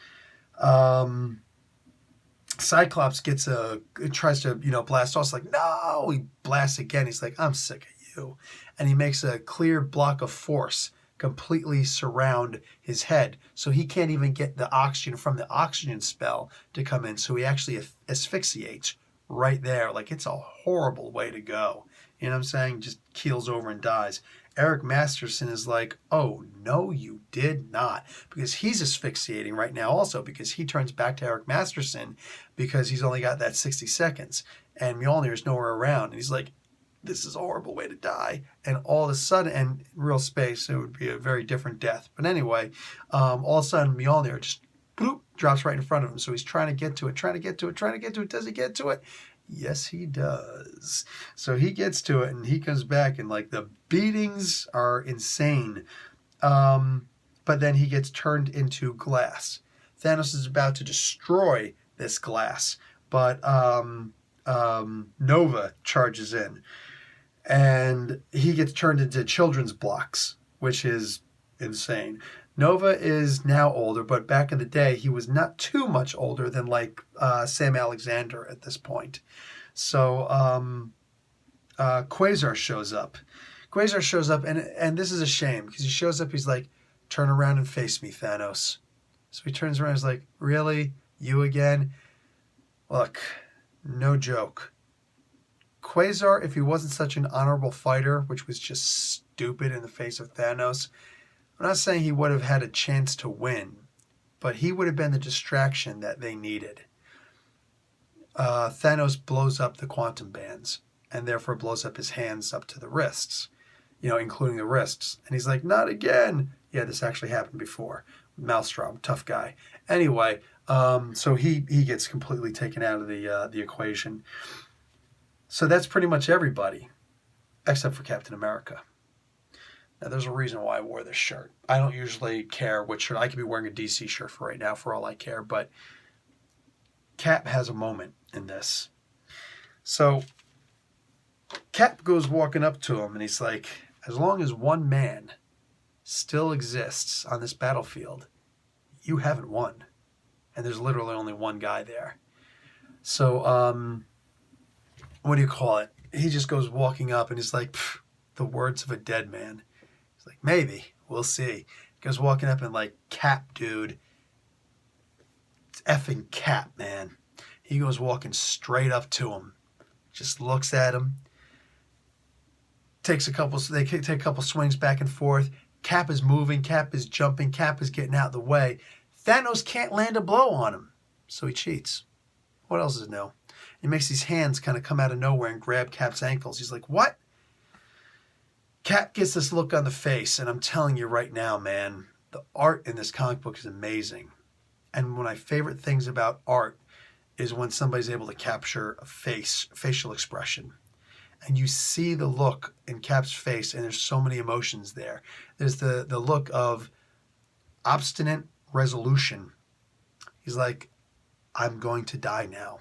Cyclops tries to blast off. It's like, no, he blasts again. He's like, I'm sick of you, and he makes a clear block of force completely surround his head, so he can't even get the oxygen from the oxygen spell to come in. So he actually asphyxiates right there. Like, it's a horrible way to go. You know what I'm saying? Just keels over and dies. Eric Masterson is like, oh, no, you did not. Because he's asphyxiating right now also, because he turns back to Eric Masterson because he's only got that 60 seconds. And Mjolnir's nowhere around. And he's like, this is a horrible way to die. And all of a sudden, and real space, it would be a very different death. But anyway, all of a sudden, Mjolnir just bloop, drops right in front of him. So he's trying to get to it. Does he get to it? Yes, he does. So he gets to it, and he comes back, and like the beatings are insane. But then he gets turned into glass. Thanos is about to destroy this glass, but Nova charges in, and he gets turned into children's blocks, which is insane. Nova is now older, but back in the day, he was not too much older than like Sam Alexander at this point. So Quasar shows up. And this is a shame, because he shows up, he's like, turn around and face me, Thanos. So he turns around and he's like, really? You again? Look, no joke. Quasar, if he wasn't such an honorable fighter, which was just stupid in the face of Thanos, I'm not saying he would have had a chance to win, but he would have been the distraction that they needed. Thanos blows up the quantum bands, and therefore blows up his hands up to the wrists, including the wrists. And he's like, not again. Yeah, this actually happened before. Maelstrom, tough guy. Anyway, so he gets completely taken out of the equation. So that's pretty much everybody, except for Captain America. Now, there's a reason why I wore this shirt. I don't usually care which shirt. I could be wearing a DC shirt for right now, for all I care. But Cap has a moment in this. So Cap goes walking up to him, and he's like, as long as one man still exists on this battlefield, you haven't won. And there's literally only one guy there. So, what do you call it? He just goes walking up, and he's like, the words of a dead man. He's like, maybe, we'll see. He goes walking up, and like, Cap, dude. It's effing Cap, man. He goes walking straight up to him. Just looks at him. They take a couple swings back and forth. Cap is moving, Cap is jumping, Cap is getting out of the way. Thanos can't land a blow on him, so he cheats. What else is new? He makes these hands kind of come out of nowhere and grab Cap's ankles. He's like, what? Cap gets this look on the face, and I'm telling you right now, man, the art in this comic book is amazing. And one of my favorite things about art is when somebody's able to capture a facial expression. And you see the look in Cap's face, and there's so many emotions there. There's the look of obstinate resolution. He's like, I'm going to die now,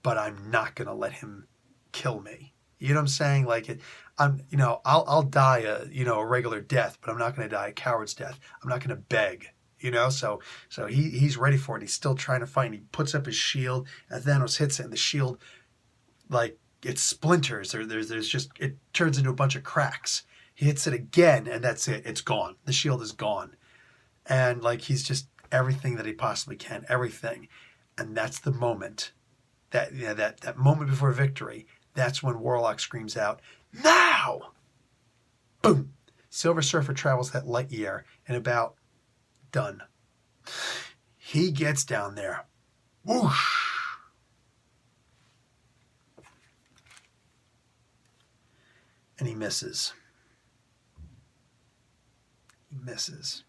but I'm not going to let him kill me. You know what I'm saying? Like, I'll die a regular death, but I'm not going to die a coward's death. I'm not going to beg. So he's ready for it. He's still trying to fight. And he puts up his shield, and Thanos hits it, and the shield, like, it splinters. It turns into a bunch of cracks. He hits it again, and that's it. It's gone. The shield is gone. And like, he's just everything that he possibly can, everything. And that's the moment, that moment before victory. That's when Warlock screams out, now! Boom! Silver Surfer travels that light year and about done. He gets down there. Whoosh! And he misses. He misses.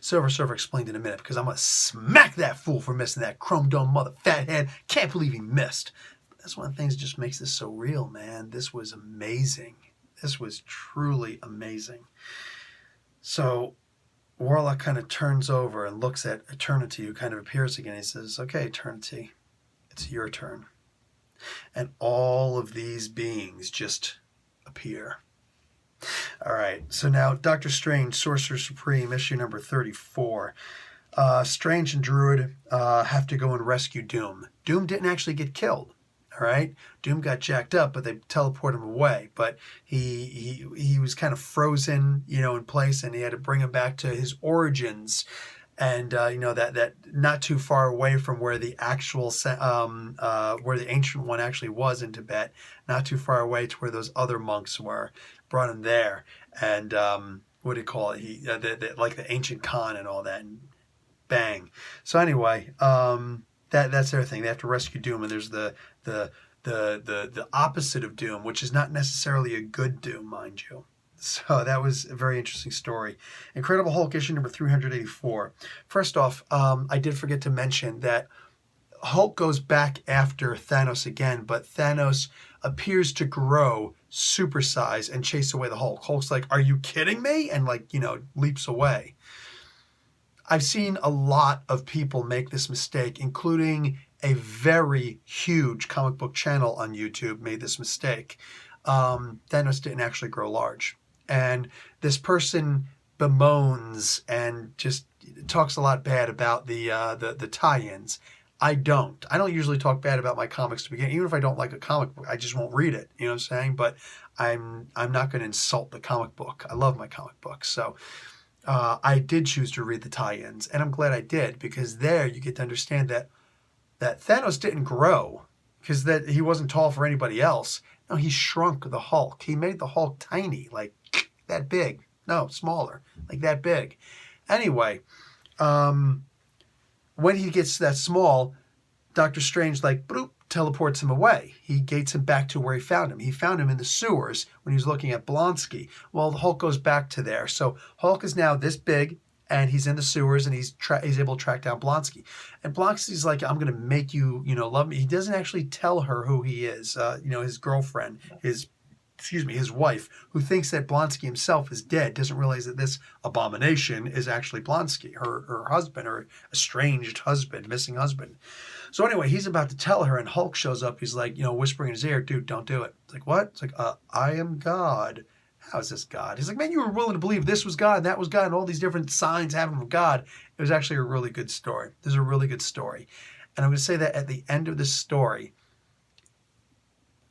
Silver Surfer explained in a minute, because I'm going to smack that fool for missing that chrome dome mother fathead. Can't believe he missed. That's one of the things that just makes this so real, man. This was amazing. This was truly amazing. So Warlock kind of turns over and looks at Eternity, who kind of appears again. He says, okay, Eternity, it's your turn. And all of these beings just appear. All right, so now Doctor Strange, Sorcerer Supreme, issue number 34. Strange and Druid have to go and rescue Doom. Doom didn't actually get killed. All right, Doom got jacked up, but they teleport him away. But he was kind of frozen, in place, and he had to bring him back to his origins. And that not too far away from where the actual where the Ancient One actually was in Tibet, not too far away to where those other monks were. Brought him there, and what do you call it? Like the Ancient Khan and all that. And bang. So anyway, that's their thing. They have to rescue Doom, and there's the opposite of Doom, which is not necessarily a good Doom, mind you. So that was a very interesting story. Incredible Hulk issue number 384. First off, I did forget to mention that Hulk goes back after Thanos again, but Thanos appears to grow, supersize, and chase away the Hulk. Hulk's like, are you kidding me? And leaps away. I've seen a lot of people make this mistake, including a very huge comic book channel on YouTube made this mistake. Thanos didn't actually grow large. And this person bemoans and just talks a lot bad about the tie-ins. I don't usually talk bad about my comics to begin. Even if I don't like a comic book, I just won't read it. You know what I'm saying? But I'm not going to insult the comic book. I love my comic books. So I did choose to read the tie-ins, and I'm glad I did, because there you get to understand that Thanos didn't grow because that he wasn't tall for anybody else. No, he shrunk the Hulk. He made the Hulk tiny, like that big. No, smaller, like that big. Anyway, when he gets that small, Doctor Strange bloop, teleports him away. He gates him back to where he found him. He found him in the sewers when he was looking at Blonsky. Well, the Hulk goes back to there. So Hulk is now this big, and he's in the sewers, and he's able to track down Blonsky. And Blonsky's like, I'm going to make you, love me. He doesn't actually tell her who he is. His girlfriend, his wife, who thinks that Blonsky himself is dead, doesn't realize that this abomination is actually Blonsky, her husband, her estranged husband, missing husband. So anyway, he's about to tell her, and Hulk shows up. He's like, whispering in his ear, dude, don't do it. It's like, what? It's like, I am God. How is this God? He's like, man, you were willing to believe this was God and that was God and all these different signs happening from God. It was actually a really good story. This is a really good story. And I'm going to say that at the end of this story,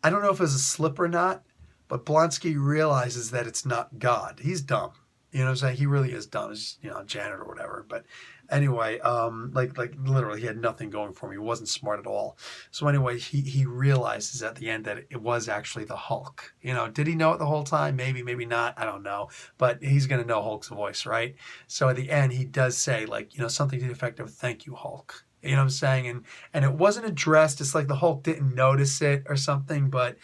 I don't know if it was a slip or not, but Blonsky realizes that it's not God. He's dumb. You know what I'm saying? He really is dumb. He's, a janitor or whatever. But anyway, literally he had nothing going for him. He wasn't smart at all. So anyway, he realizes at the end that it was actually the Hulk. Did he know it the whole time? Maybe, maybe not. I don't know. But he's going to know Hulk's voice, right? So at the end, he does say something to the effect of, thank you, Hulk. You know what I'm saying? And it wasn't addressed. It's like the Hulk didn't notice it or something, but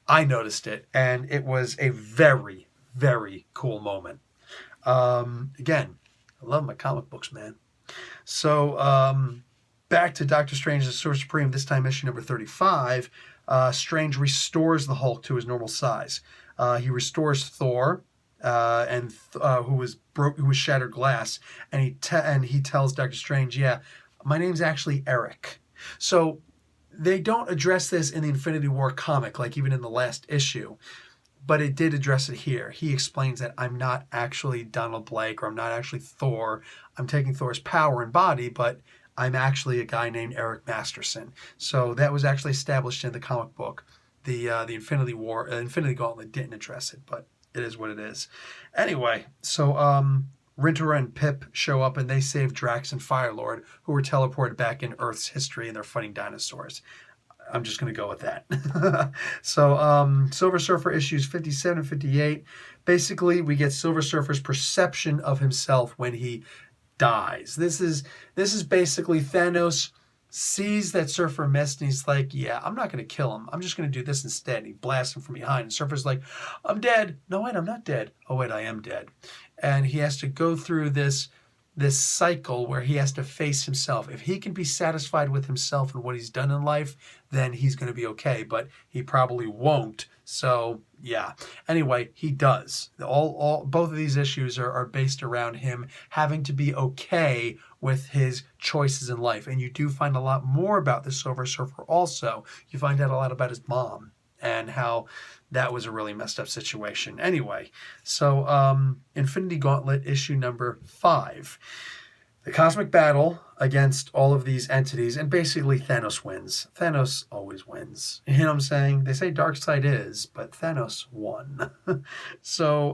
I noticed it. And it was a very, very cool moment. Again, I love my comic books, man. So back to Doctor Strange, the Sorcerer Supreme, this time issue number 35. Strange restores the Hulk to his normal size. He restores Thor, who was shattered glass, and he tells Doctor Strange, yeah, my name's actually Eric. So they don't address this in the Infinity War comic, like even in the last issue. But it did address it here. He explains that I'm not actually Donald Blake, or I'm not actually Thor. I'm taking Thor's power and body, but I'm actually a guy named Eric Masterson. So that was actually established in the comic book. The Infinity Gauntlet didn't address it, but it is what it is. Anyway, so Rinter and Pip show up, and they save Drax and Firelord, who were teleported back in Earth's history, and they're fighting dinosaurs. I'm just going to go with that. So Silver Surfer issues 57 and 58. Basically, we get Silver Surfer's perception of himself when he dies. This is basically Thanos sees that Surfer missed and he's like, yeah, I'm not going to kill him. I'm just going to do this instead. And he blasts him from behind. And Surfer's like, I'm dead. No, wait, I'm not dead. Oh, wait, I am dead. And he has to go through this cycle where he has to face himself. If he can be satisfied with himself and what he's done in life, then he's going to be okay, but he probably won't. So yeah. Anyway, he does. Both of these issues are based around him having to be okay with his choices in life. And you do find a lot more about the Silver Surfer also. You find out a lot about his mom and how that was a really messed up situation. Anyway, so Infinity Gauntlet issue number 5. The cosmic battle against all of these entities, and basically Thanos wins. Thanos always wins. You know what I'm saying? They say Darkseid is, but Thanos won. So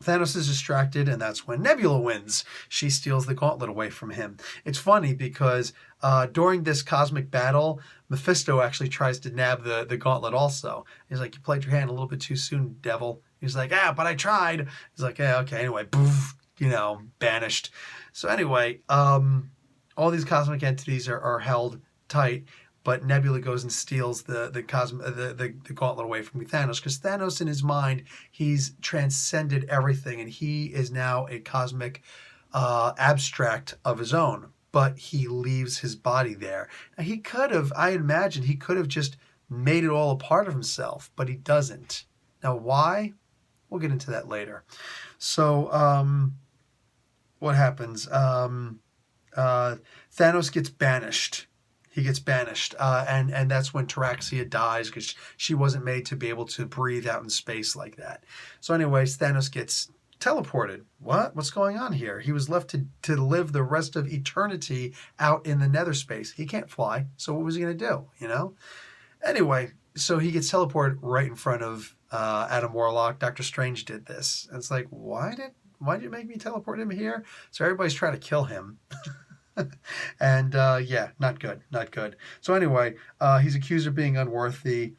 Thanos is distracted, and that's when Nebula wins. She steals the gauntlet away from him. It's funny because during this cosmic battle, Mephisto actually tries to nab the gauntlet also. He's like, you played your hand a little bit too soon, devil. He's like, but I tried. He's like, yeah, okay, anyway, poof, banished. So anyway, all these cosmic entities are held tight, but Nebula goes and steals the gauntlet away from Thanos, because Thanos, in his mind, he's transcended everything, and he is now a cosmic abstract of his own. But he leaves his body there. Now, he could have, I imagine, he could have just made it all a part of himself, but he doesn't. Now, why? We'll get into that later. So, what happens? Thanos gets banished. He gets banished, and that's when Taraxia dies, because she wasn't made to be able to breathe out in space like that. So anyways, Thanos gets teleported. What's going on here? He was left to live the rest of eternity out in the nether space. He can't fly, so what was he going to do, Anyway, so he gets teleported right in front of Adam Warlock. Doctor Strange did this. And it's like, why did you make me teleport him here? So everybody's trying to kill him. And yeah, not good. So anyway, he's accused of being unworthy.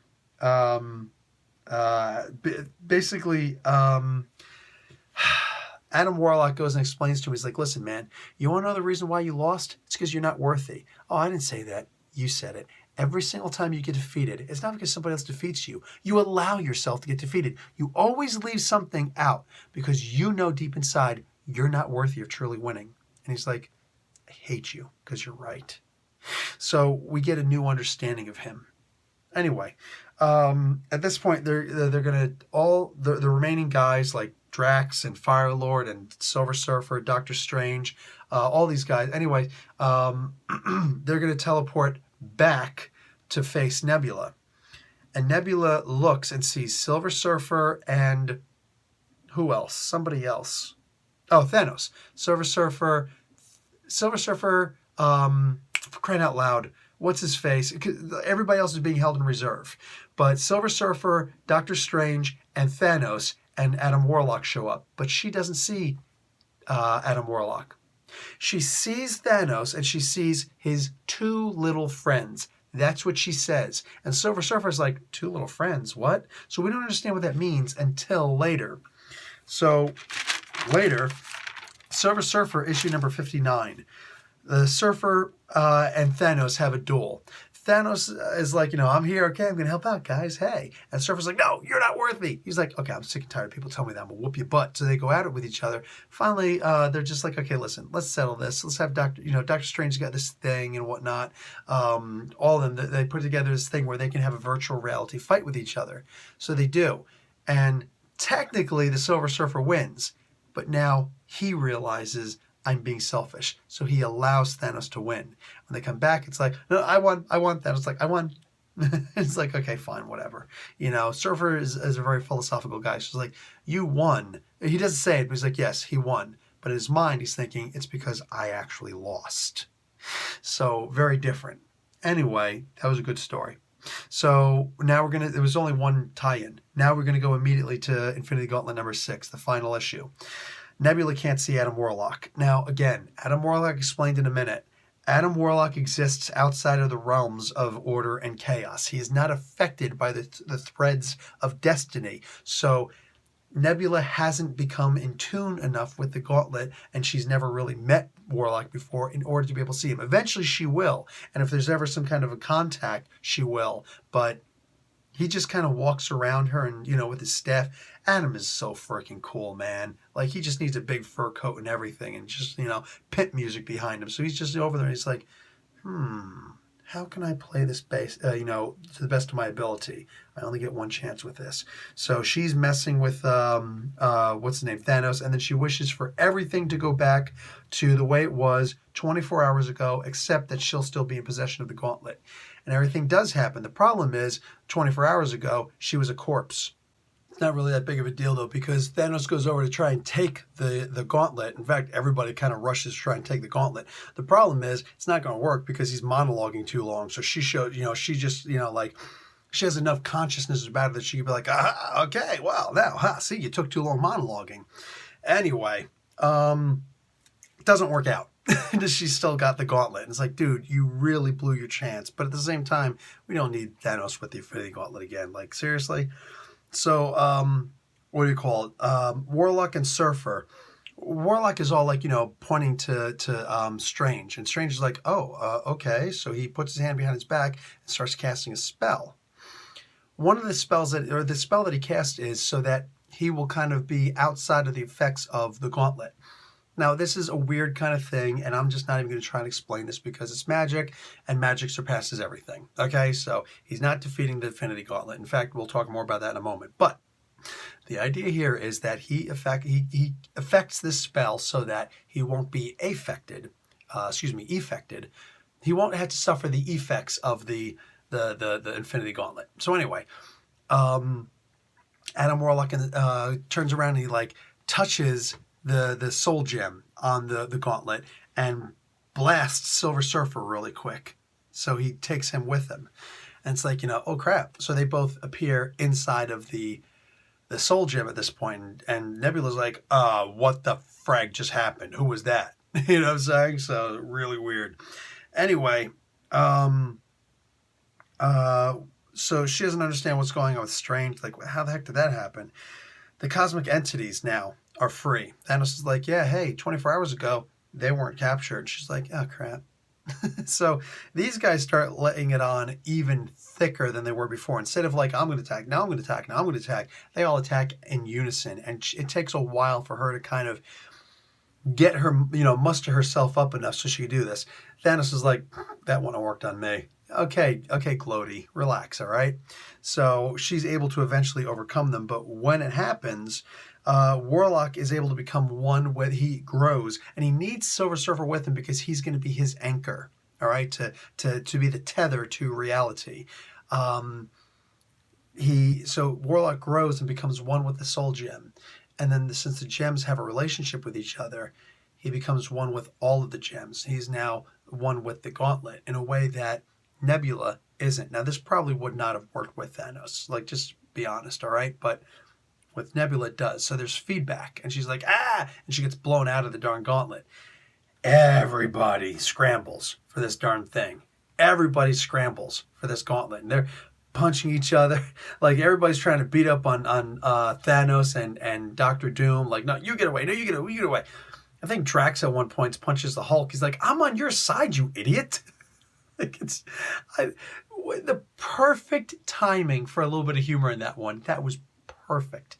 Basically, Adam Warlock goes and explains to him, he's like, listen, man, you want to know the reason why you lost? It's because you're not worthy. Oh, I didn't say that. You said it. Every single time you get defeated, it's not because somebody else defeats you. You allow yourself to get defeated. You always leave something out because you know deep inside you're not worthy of truly winning. And he's like, I hate you because you're right. So we get a new understanding of him. Anyway, at this point, they're gonna the remaining guys like Drax and Firelord and Silver Surfer, Doctor Strange, all these guys. Anyway, they're gonna teleport back to face Nebula, and Nebula looks and sees Silver Surfer and who else? Somebody else. Oh, Thanos. Silver Surfer. Crying out loud. What's his face? Everybody else is being held in reserve. But Silver Surfer, Doctor Strange, and Thanos and Adam Warlock show up. But she doesn't see Adam Warlock. She sees Thanos and she sees his 2 little friends. That's what she says. And Silver Surfer's like, 2 little friends? What? So we don't understand what that means until later. So later, Silver Surfer issue number 59. The Surfer and Thanos have a duel. Thanos is like, I'm here, okay, I'm going to help out, guys, hey. And Surfer's like, no, you're not worthy. He's like, okay, I'm sick and tired of people telling me that, I'm going to whoop your butt. So they go at it with each other. Finally, they're just like, okay, listen, let's settle this. Let's have Doctor Strange got this thing and whatnot. All of them, they put together this thing where they can have a virtual reality fight with each other. So they do. And technically, the Silver Surfer wins. But now he realizes, I'm being selfish. So he allows Thanos to win. When they come back, it's like, no, I won. Thanos like, I won. It's like, okay, fine, whatever. Surfer is a very philosophical guy. So he's like, you won. He doesn't say it, but he's like, yes, he won. But in his mind, he's thinking, it's because I actually lost. So very different. Anyway, that was a good story. So now there was only one tie-in. Now we're going to go immediately to Infinity Gauntlet number 6, the final issue. Nebula can't see Adam Warlock. Now, again, Adam Warlock explained in a minute. Adam Warlock exists outside of the realms of order and chaos. He is not affected by the threads of destiny. So Nebula hasn't become in tune enough with the Gauntlet, and she's never really met Warlock before in order to be able to see him. Eventually she will, and if there's ever some kind of a contact, she will. But he just kind of walks around her and, with his staff. Adam is so freaking cool, man. Like, he just needs a big fur coat and everything and just, pimp music behind him. So he's just over there and he's like, how can I play this bass, to the best of my ability? I only get one chance with this. So she's messing with, what's his name, Thanos, and then she wishes for everything to go back to the way it was 24 hours ago, except that she'll still be in possession of the Gauntlet. And everything does happen. The problem is, 24 hours ago, she was a corpse. It's not really that big of a deal, though, because Thanos goes over to try and take the Gauntlet. In fact, everybody kind of rushes to try and take the Gauntlet. The problem is, it's not going to work because he's monologuing too long. So she shows, she just, she has enough consciousness about it that she could be like, okay, well, now, see, you took too long monologuing. Anyway, it doesn't work out. She's still got the Gauntlet. And it's like, dude, you really blew your chance. But at the same time, we don't need Thanos with the Infinity Gauntlet again. Like, seriously? So, what do you call it? Warlock and Surfer. Warlock is all like, pointing to Strange. And Strange is like, okay. So he puts his hand behind his back and starts casting a spell. One of the spells the spell that he casts is so that he will kind of be outside of the effects of the Gauntlet. Now, this is a weird kind of thing, and I'm just not even going to try and explain this because it's magic, and magic surpasses everything. Okay, so he's not defeating the Infinity Gauntlet. In fact, we'll talk more about that in a moment. But the idea here is that he affects this spell so that he won't be effected. He won't have to suffer the effects of the Infinity Gauntlet. So anyway, Adam Warlock turns around and he touches the soul gem on the Gauntlet and blasts Silver Surfer really quick. So he takes him with him. And it's like, oh crap. So they both appear inside of the soul gem at this point. And Nebula's like, what the frag just happened? Who was that? You know what I'm saying? So really weird. Anyway, so she doesn't understand what's going on with Strange. Like, how the heck did that happen? The cosmic entities now are free. Thanos is like, yeah, hey, 24 hours ago, they weren't captured. She's like, oh, crap. So these guys start letting it on even thicker than they were before. Instead of like, I'm going to attack, now I'm going to attack, now I'm going to attack, they all attack in unison. And it takes a while for her to kind of get her, muster herself up enough so she can do this. Thanos is like, that wouldn't have worked on me. Okay, Glody, relax, all right? So she's able to eventually overcome them, but when it happens, Warlock is able to become one with, he grows, and he needs Silver Surfer with him because he's going to be his anchor, all right, to be the tether to reality. So Warlock grows and becomes one with the Soul Gem, and then since the gems have a relationship with each other, he becomes one with all of the gems. He's now one with the Gauntlet in a way that Nebula isn't. Now, this probably would not have worked with Thanos. Like, just be honest, all right? But with Nebula, it does. So there's feedback. And she's like, and she gets blown out of the darn Gauntlet. Everybody scrambles for this darn thing. Everybody scrambles for this Gauntlet. And they're punching each other. Like, everybody's trying to beat up on Thanos and Doctor Doom. Like, no, you get away. No, you get away. I think Drax at one point punches the Hulk. He's like, I'm on your side, you idiot. Like, the perfect timing for a little bit of humor in that one. That was perfect.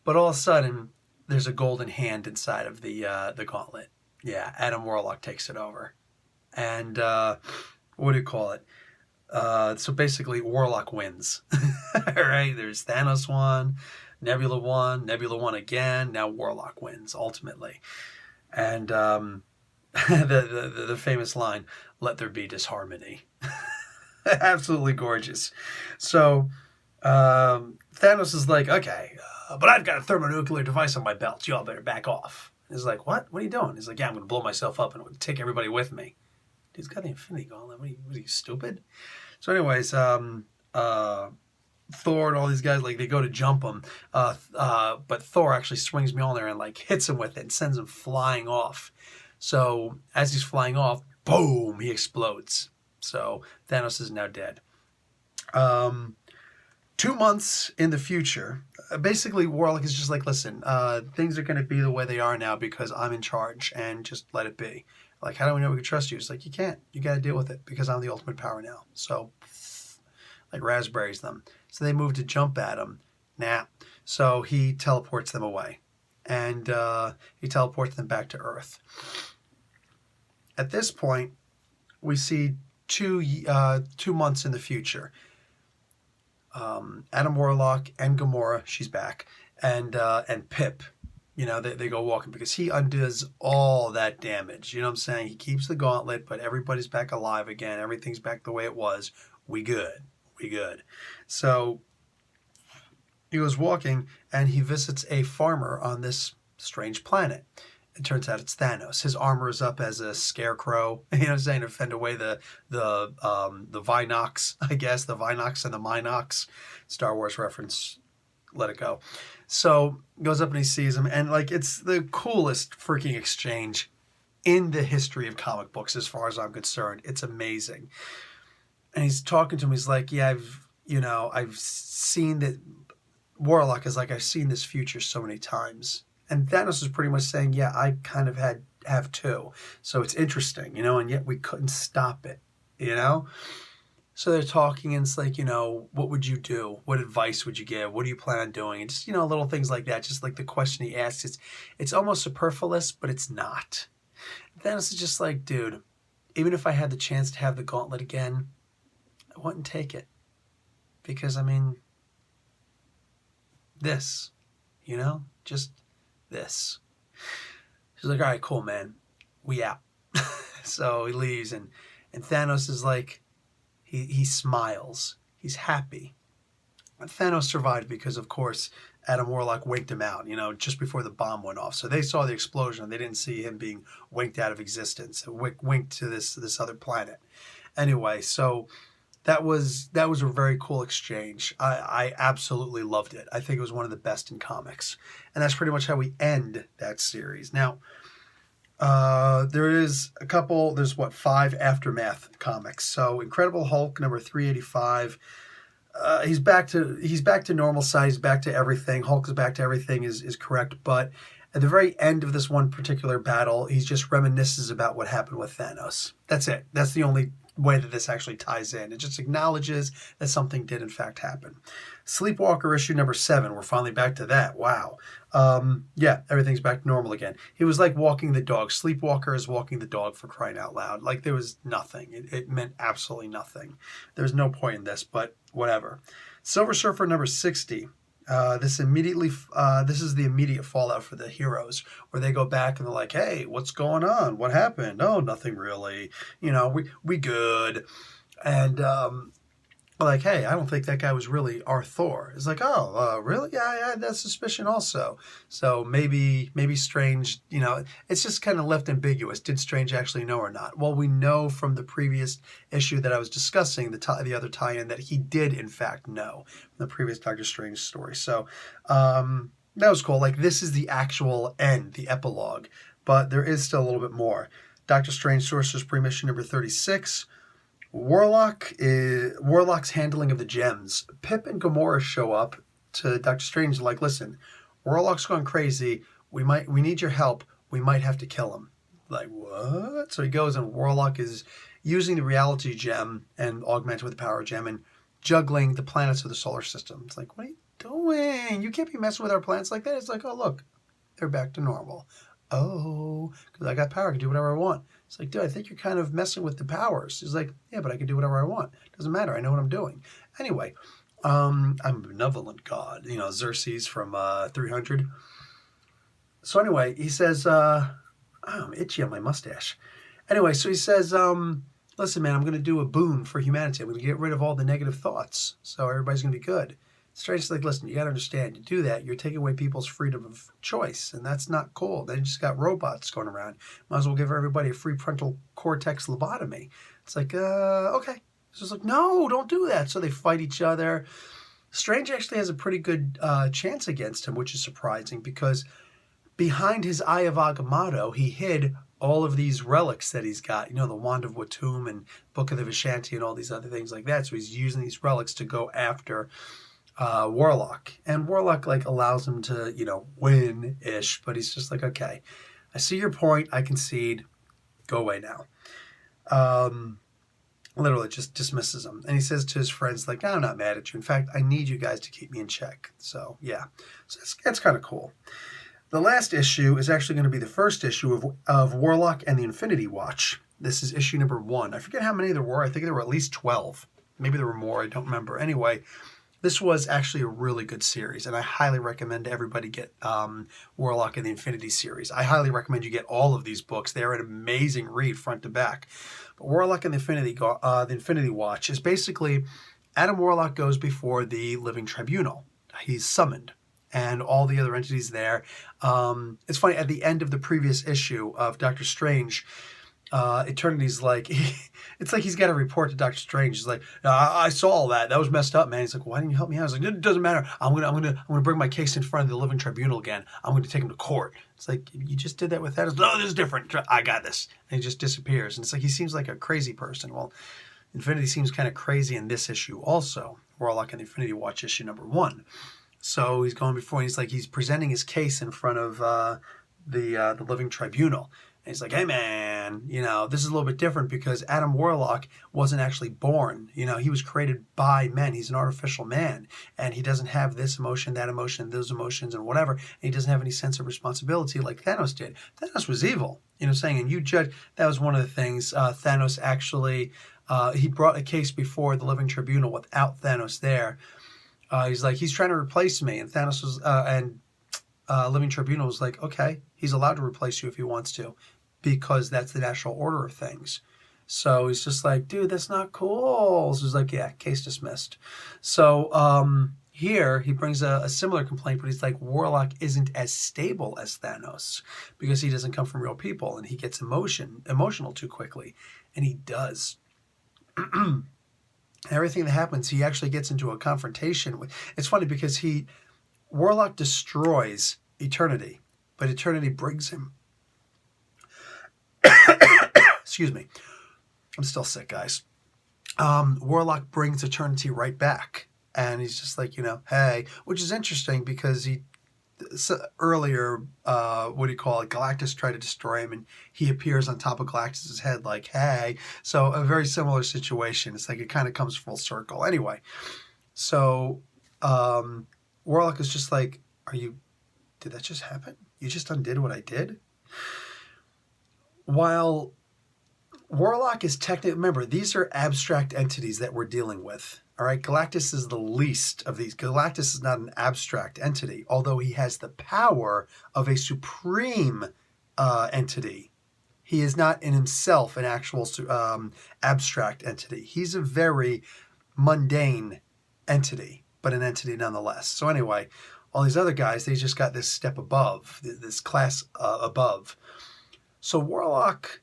But all of a sudden, there's a golden hand inside of the Gauntlet. Yeah, Adam Warlock takes it over. And what do you call it? So basically, Warlock wins. All right, there's Thanos won, Nebula won again. Now Warlock wins, ultimately. And the famous line, let there be disharmony. Absolutely gorgeous. So Thanos is like, okay, but I've got a thermonuclear device on my belt. You all better back off. He's like, what? What are you doing? He's like, yeah, I'm going to blow myself up and take everybody with me. Dude's got the Infinity Gauntlet. What are you stupid? So anyways, Thor and all these guys, like, they go to jump him. But Thor actually swings Mjolnir and, like, hits him with it and sends him flying off. So as he's flying off, boom, he explodes. So Thanos is now dead. 2 months in the future, basically Warlock is just like, listen, things are going to be the way they are now because I'm in charge, and just let it be. Like, how do we know we can trust you? It's like, you can't. You got to deal with it because I'm the ultimate power now. So, like raspberries them. So they move to jump at him. Nah. So he teleports them away. And he teleports them back to Earth. At this point, we see 2 months in the future. Adam Warlock and Gamora, she's back, and Pip, they go walking because he undoes all that damage. You know what I'm saying? He keeps the gauntlet, but everybody's back alive again. Everything's back the way it was. We good. So he goes walking, and he visits a farmer on this strange planet. It turns out it's Thanos. His armor is up as a scarecrow, you know what I'm saying, to fend away the Vinox, I guess, the Vinox and the Minox. Star Wars reference, let it go. So goes up and he sees him, and like it's the coolest freaking exchange in the history of comic books as far as I'm concerned. It's amazing. And he's talking to him, he's like, yeah, I've seen that. Warlock is like, I've seen this future so many times. And Thanos is pretty much saying, yeah, I kind of have too. So it's interesting, and yet we couldn't stop it, So they're talking, and it's like, what would you do? What advice would you give? What do you plan on doing? And just, little things like that. Just like the question he asks, it's almost superfluous, but it's not. Thanos is just like, dude, even if I had the chance to have the gauntlet again, I wouldn't take it. Because, this, just this. She's like, all right, cool, man. We out. So he leaves, and Thanos is like, he smiles. He's happy. And Thanos survived because, of course, Adam Warlock winked him out, just before the bomb went off. So they saw the explosion. They didn't see him being winked out of existence. Winked to this other planet. Anyway, so that was a very cool exchange. I absolutely loved it. I think it was one of the best in comics. And that's pretty much how we end that series. Now, there's 5 Aftermath comics. So Incredible Hulk number 385. He's back to normal size, back to everything. Hulk is back to everything is correct. But at the very end of this one particular battle, he just reminisces about what happened with Thanos. That's it. That's the only way that this actually ties in. It just acknowledges that something did in fact happen. Sleepwalker issue number 7. We're finally back to that. Wow. Yeah, everything's back to normal again. He was like walking the dog. Sleepwalker is walking the dog, for crying out loud. Like there was nothing. It meant absolutely nothing. There's no point in this, but whatever. Silver Surfer number 60. This is the immediate fallout for the heroes, where they go back and they're like, hey, what's going on? What happened? Oh, nothing really. We good. And like, hey, I don't think that guy was really our Thor. It's like, oh, really? Yeah, I had that suspicion also. So maybe Strange, it's just kind of left ambiguous. Did Strange actually know or not? Well, we know from the previous issue that I was discussing, the other tie-in, that he did in fact know from the previous Doctor Strange story. So that was cool. Like, this is the actual end, the epilogue, but there is still a little bit more. Doctor Strange Sorcerer's Supreme issue number 36. Warlock's handling of the gems. Pip and Gamora show up to Doctor Strange like, listen, Warlock's gone crazy. We need your help. We might have to kill him. Like, what? So he goes, and Warlock is using the reality gem and augmented with the power gem and juggling the planets of the solar system. It's like, what are you doing? You can't be messing with our planets like that. It's like, oh, look, they're back to normal. Oh, because I got power. I can do whatever I want. It's like, dude, I think you're kind of messing with the powers. He's like, yeah, but I can do whatever I want. Doesn't matter. I know what I'm doing. Anyway, I'm a benevolent god. Xerxes from 300. So anyway, he says, I'm itchy on my mustache. Anyway, so he says, listen, man, I'm going to do a boon for humanity. I'm going to get rid of all the negative thoughts. So everybody's going to be good. Strange, like, listen, you got to understand, you do that, you're taking away people's freedom of choice, and that's not cool. They just got robots going around. Might as well give everybody a free frontal cortex lobotomy. It's like, okay. It's just like, no, don't do that. So they fight each other. Strange actually has a pretty good chance against him, which is surprising, because behind his Eye of Agamotto, he hid all of these relics that he's got, you know, the Wand of Watum and Book of the Vishanti and all these other things like that. So he's using these relics to go after Warlock. And Warlock, like, allows him to, you know, win-ish, but he's just like, okay, I see your point, I concede, go away now. Literally just dismisses him. And he says to his friends, like, I'm not mad at you. In fact, I need you guys to keep me in check. So, yeah. So that's kind of cool. The last issue is actually going to be the first issue of Warlock and the Infinity Watch. This is issue number 1. I forget how many there were. I think there were at least 12. Maybe there were more. I don't remember. Anyway, this was actually a really good series, and I highly recommend everybody get Warlock and the Infinity series. I highly recommend you get all of these books. They're an amazing read front to back. But Warlock and the Infinity Watch is basically Adam Warlock goes before the Living Tribunal. He's summoned, and all the other entities there. It's funny, at the end of the previous issue of Doctor Strange, Eternity's like, it's like he's got to report to Doctor Strange. He's like, I saw all that. That was messed up, man. He's like, why didn't you help me out? I was like, it doesn't matter. I'm gonna bring my case in front of the Living Tribunal again. I'm gonna take him to court. It's like, you just did that with that. No, this is different. I got this. And he just disappears. And it's like, he seems like a crazy person. Well, Infinity seems kind of crazy in this issue also. Warlock and the Infinity Watch issue number 1. So he's going before, and he's like, he's presenting his case in front of the Living Tribunal. And he's like, hey, man, you know, this is a little bit different because Adam Warlock wasn't actually born. You know, he was created by men. He's an artificial man. And he doesn't have this emotion, that emotion, those emotions, and whatever. And he doesn't have any sense of responsibility like Thanos did. Thanos was evil, you know, saying, and you judge. That was one of the things. Thanos actually, he brought a case before the Living Tribunal without Thanos there. He's like, he's trying to replace me. And Thanos was, Living Tribunal was like, okay, he's allowed to replace you if he wants to, because that's the natural order of things. So he's just like, dude, that's not cool. So he's like, yeah, case dismissed. So here he brings a similar complaint, but he's like, Warlock isn't as stable as Thanos because he doesn't come from real people, and he gets emotional too quickly. And he does. Everything that happens, he actually gets into a confrontation with. It's funny because Warlock destroys Eternity, but Eternity brings him. Excuse me. I'm still sick, guys. Warlock brings Eternity right back, and he's just like, you know, hey, which is interesting because earlier, what do you call it? Galactus tried to destroy him, and he appears on top of Galactus's head like, hey. So a very similar situation. It's like it kind of comes full circle. Anyway, so Warlock is just like, did that just happen? You just undid what I did? While Warlock is technically, remember, these are abstract entities that we're dealing with. All right, Galactus is the least of these. Galactus is not an abstract entity, although he has the power of a supreme entity. He is not in himself an actual abstract entity. He's a very mundane entity, but an entity nonetheless. So anyway, all these other guys, they just got this step above, this class above. So Warlock,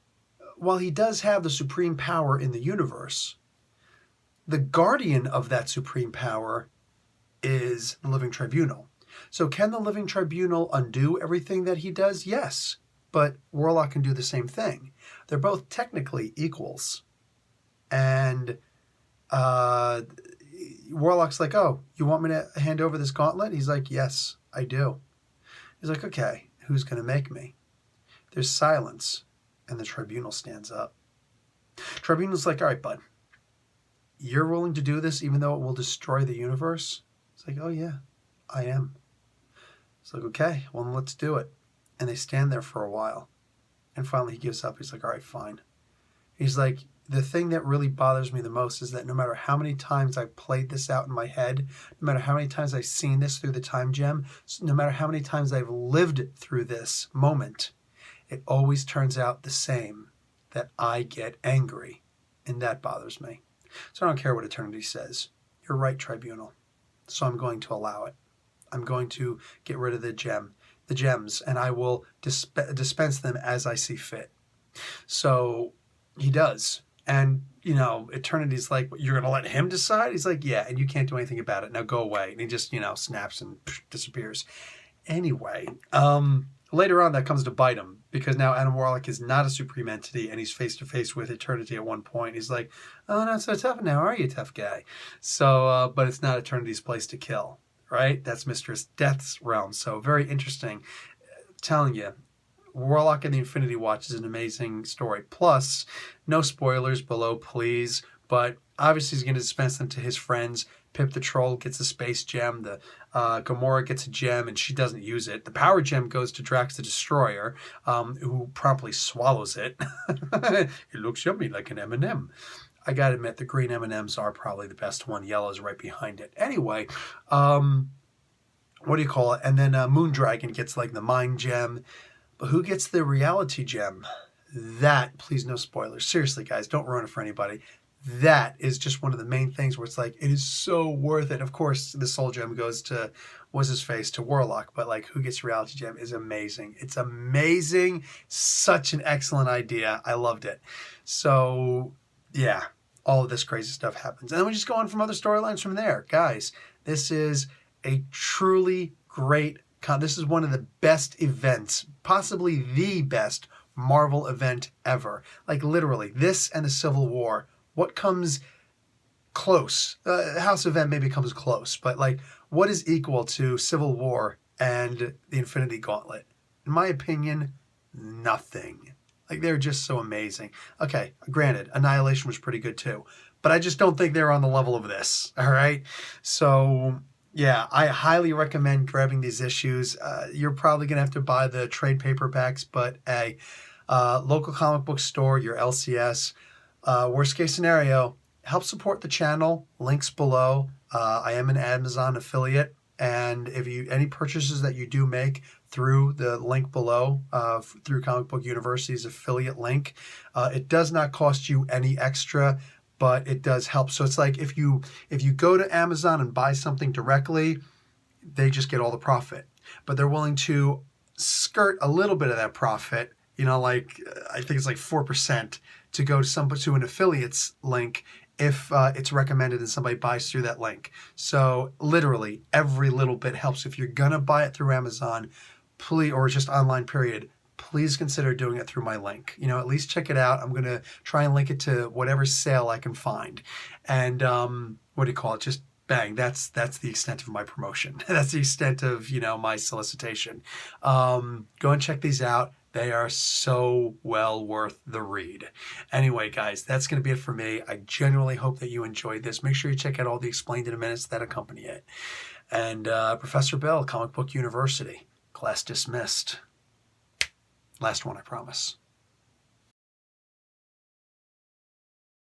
while he does have the supreme power in the universe, the guardian of that supreme power is the Living Tribunal. So can the Living Tribunal undo everything that he does? Yes, but Warlock can do the same thing. They're both technically equals. And Warlock's like, oh, you want me to hand over this gauntlet? He's like, yes, I do. He's like, okay, who's going to make me? There's silence, and the Tribunal stands up. Tribunal's like, all right, bud, you're willing to do this even though it will destroy the universe? It's like, oh yeah, I am. It's like, okay, well, then let's do it. And they stand there for a while. And finally he gives up. He's like, all right, fine. He's like, the thing that really bothers me the most is that no matter how many times I've played this out in my head, no matter how many times I've seen this through the time gem, no matter how many times I've lived through this moment, it always turns out the same, that I get angry, and that bothers me. So I don't care what Eternity says. You're right, Tribunal. So I'm going to allow it. I'm going to get rid of the gems, and I will dispense them as I see fit. So he does. And, you know, Eternity's like, you're going to let him decide? He's like, yeah, and you can't do anything about it. Now go away. And he just, you know, snaps and disappears. Anyway, Later on, that comes to bite him, because now Adam Warlock is not a supreme entity, and he's face-to-face with eternity at one point. He's like, oh, not so tough now, are you, tough guy? So, but it's not eternity's place to kill, right? That's Mistress Death's realm. So very interesting. I'm telling you, Warlock and the Infinity Watch is an amazing story. Plus, no spoilers below, please. But obviously, he's going to dispense them to his friends. Pip the Troll gets a space gem. The Gamora gets a gem, and she doesn't use it. The power gem goes to Drax the Destroyer, who promptly swallows it. It looks yummy, like an M&M. I gotta admit, the green M&Ms are probably the best one. Yellow's right behind it. Anyway, what do you call it? And then Moondragon gets like the Mind Gem. But who gets the Reality Gem? That, please no spoilers. Seriously, guys, don't ruin it for anybody. That is just one of the main things where it's like, it is so worth it. Of course, the Soul Gem goes to, what's his face, to Warlock. But like, who gets Reality Gem is amazing. It's amazing. Such an excellent idea. I loved it. So, yeah, all of this crazy stuff happens. And then we just go on from other storylines from there. Guys, this is a truly great this is one of the best events, possibly the best Marvel event ever. Like literally, this and the Civil War. What comes close? House event maybe comes close, but like, what is equal to Civil War and the Infinity Gauntlet? In my opinion, nothing. Like, they're just so amazing. Okay, granted, Annihilation was pretty good too, but I just don't think they're on the level of this. All right, so. Yeah, I highly recommend grabbing these issues. You're probably going to have to buy the trade paperbacks, but a local comic book store, your LCS, worst case scenario, help support the channel. Links below. I am an Amazon affiliate, and if you any purchases that you do make through the link below, through Comic Book University's affiliate link, it does not cost you any extra, but it does help. So it's like if you go to Amazon and buy something directly, they just get all the profit. But they're willing to skirt a little bit of that profit, you know, like I think it's like 4% to go to an affiliate's link if it's recommended and somebody buys through that link. So literally every little bit helps. If you're gonna buy it through Amazon, please, or just online period, please consider doing it through my link. You know, at least check it out. I'm going to try and link it to whatever sale I can find. And what do you call it? Just bang. That's the extent of my promotion. That's the extent of, you know, my solicitation. Go and check these out. They are so well worth the read. Anyway, guys, that's going to be it for me. I genuinely hope that you enjoyed this. Make sure you check out all the explained in a minutes that accompany it. And Professor Bill, Comic Book University. Class dismissed. Last one, I promise.